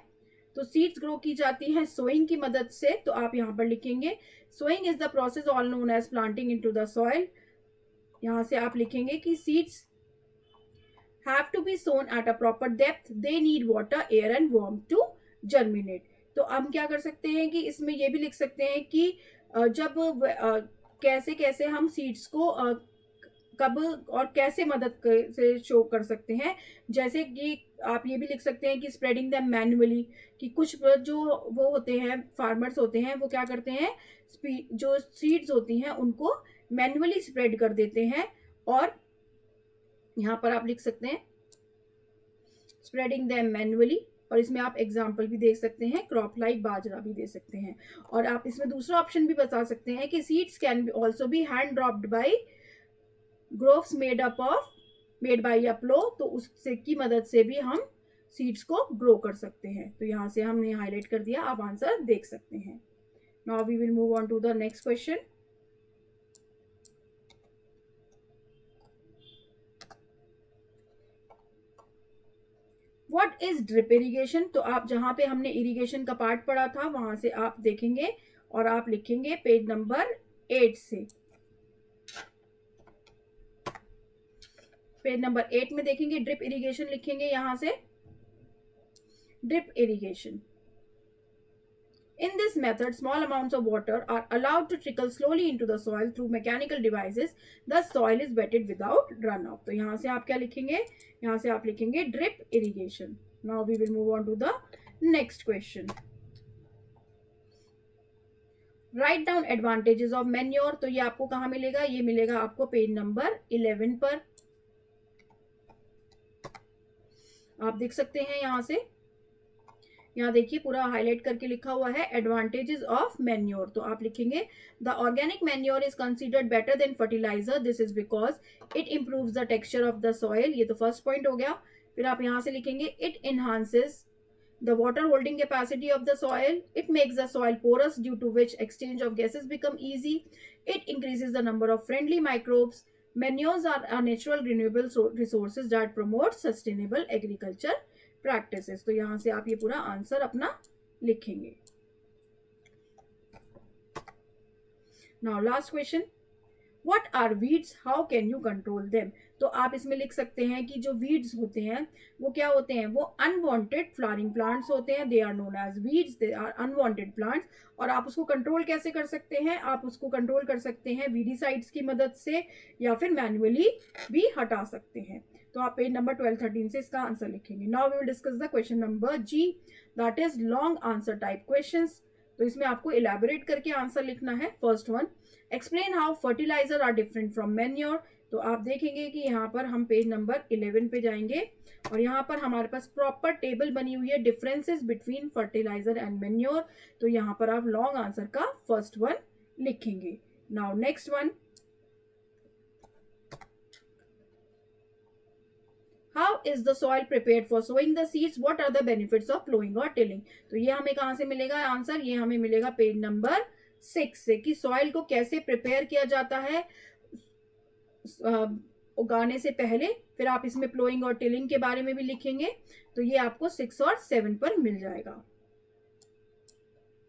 तो सीड्स ग्रो की जाती हैं सोइंग की मदद से। तो आप यहां पर लिखेंगे sowing is the process all known as planting into the soil. यहां से आप लिखेंगे कि seeds have to be sown at a proper depth, they need water, air and warm to germinate. तो हम क्या कर सकते हैं कि इसमें ये भी लिख सकते हैं कि जब कैसे कैसे हम सीड्स को कब और कैसे मदद से शो कर सकते हैं। जैसे कि आप ये भी लिख सकते हैं कि स्प्रेडिंग दैम मैन्युअली, कि कुछ जो वो होते हैं फार्मर्स होते हैं, वो क्या करते हैं? जो सीड्स होती हैं उनको मैन्युअली स्प्रेड कर देते हैं। और यहाँ पर आप लिख सकते हैं स्प्रेडिंग दैम मैन्युअली, और इसमें आप एग्जाम्पल भी दे सकते हैं, क्रॉप लाइक बाजरा भी दे सकते हैं। और आप इसमें दूसरा ऑप्शन भी बता सकते हैं कि seeds can also be hand dropped by grooves made by a plough. तो उससे की मदद से भी हम सीड्स को ग्रो कर सकते हैं। तो यहां से हमने हाईलाइट कर दिया, आप आंसर देख सकते हैं। Now we will move on to the next question. What is drip irrigation? तो आप जहां पे हमने इरिगेशन का पार्ट पढ़ा था वहां से आप देखेंगे, और आप लिखेंगे पेज नंबर 8 से। पेज नंबर 8 में देखेंगे ड्रिप इरिगेशन लिखेंगे यहां से। Drip irrigation, in this method small amounts of water are allowed to trickle slowly into the soil through mechanical devices, thus soil is wetted without runoff। तो यहां से आप क्या लिखेंगे? यहां से आप लिखेंगे drip irrigation. Now we will move on to the next question. Write down advantages of manure. तो ये आपको कहां मिलेगा? ये मिलेगा आपको पेज नंबर 11 पर। आप देख सकते हैं यहां से यहाँ देखिए पूरा हाईलाइट करके लिखा हुआ है एडवांटेजेस ऑफ मैन्योर। तो आप लिखेंगे the organic manure is considered better than fertiliser, this is because it improves the texture of the soil. ये तो फर्स्ट पॉइंट हो गया। फिर आप यहाँ से लिखेंगे it इनहांसेस the water holding capacity of the soil, it makes the soil porous due to which exchange of gases become easy, it increases the number of friendly microbes, manures are a natural renewable resources that promote sustainable agriculture practices। तो यहाँ से आप ये पूरा आंसर अपना लिखेंगे। Now last question, what are weeds, how can you control them? तो आप इसमें लिख सकते हैं कि जो वीड्स होते हैं वो क्या होते हैं, वो अनवांटेड फ्लावरिंग प्लांट्स होते हैं, they are known as weeds, they are unwanted plants. और आप उसको कंट्रोल कैसे कर सकते हैं, आप उसको कंट्रोल कर सकते हैं वीडीसाइड्स की मदद से या फिर मैन्युअली भी हटा सकते हैं। तो आप पेज नंबर 12-13 से इसका आंसर लिखेंगे। Now we will discuss the question number G, that is long answer type questions. तो इसमें आपको इलेबोरेट करके आंसर लिखना है। First one, explain how fertilizer are different from manure. तो आप देखेंगे कि यहाँ पर हम पेज नंबर 11 पे जाएंगे और यहाँ पर हमारे पास प्रॉपर टेबल बनी हुई है differences between fertilizer and manure. तो यहाँ पर आप लॉन्ग आंसर का फर्स्ट वन लिखेंगे। Now next one, how is the soil prepared for sowing the seeds, what are the benefits of ploughing और टिलिंग। तो ये हमें कहाँ से मिलेगा आंसर, ये हमें मिलेगा पेज नंबर 6 से कि सॉइल को कैसे प्रिपेयर किया जाता है उगाने से पहले। फिर आप इसमें प्लोइंग और टिलिंग के बारे में भी लिखेंगे। तो ये आपको 6 और 7 पर मिल जाएगा।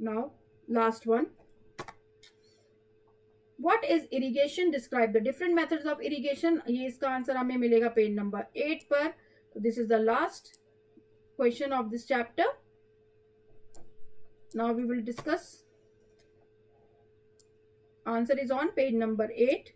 Now last one, what is irrigation, describe the different methods of irrigation. ये इसका आंसर हमें मिलेगा पेज नंबर 8 पर। तो this is the last question of this chapter. Now we will discuss, answer is on page number 8।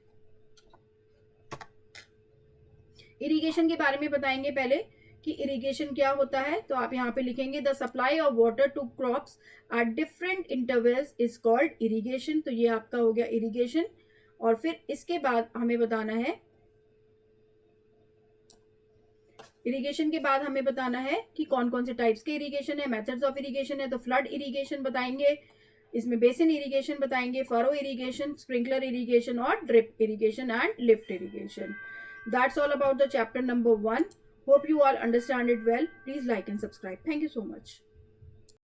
Irrigation के बारे में बताएंगे पहले कि इरिगेशन क्या होता है। तो आप यहाँ पे लिखेंगे the supply of water to crops at different intervals is called irrigation. तो ये आपका हो गया इरिगेशन। और फिर इसके बाद हमें बताना है, इरिगेशन के बाद हमें बताना है कि कौन कौन से टाइप्स के इरिगेशन है, मेथड्स ऑफ इरिगेशन है। तो फ्लड इरिगेशन बताएंगे, इसमें बेसिन इरिगेशन बताएंगे, फरो इरिगेशन, स्प्रिंकलर इरिगेशन और drip irrigation and lift irrigation. That's all about the chapter number 1. Hope you all understand it well. Please like and subscribe. Thank you so much.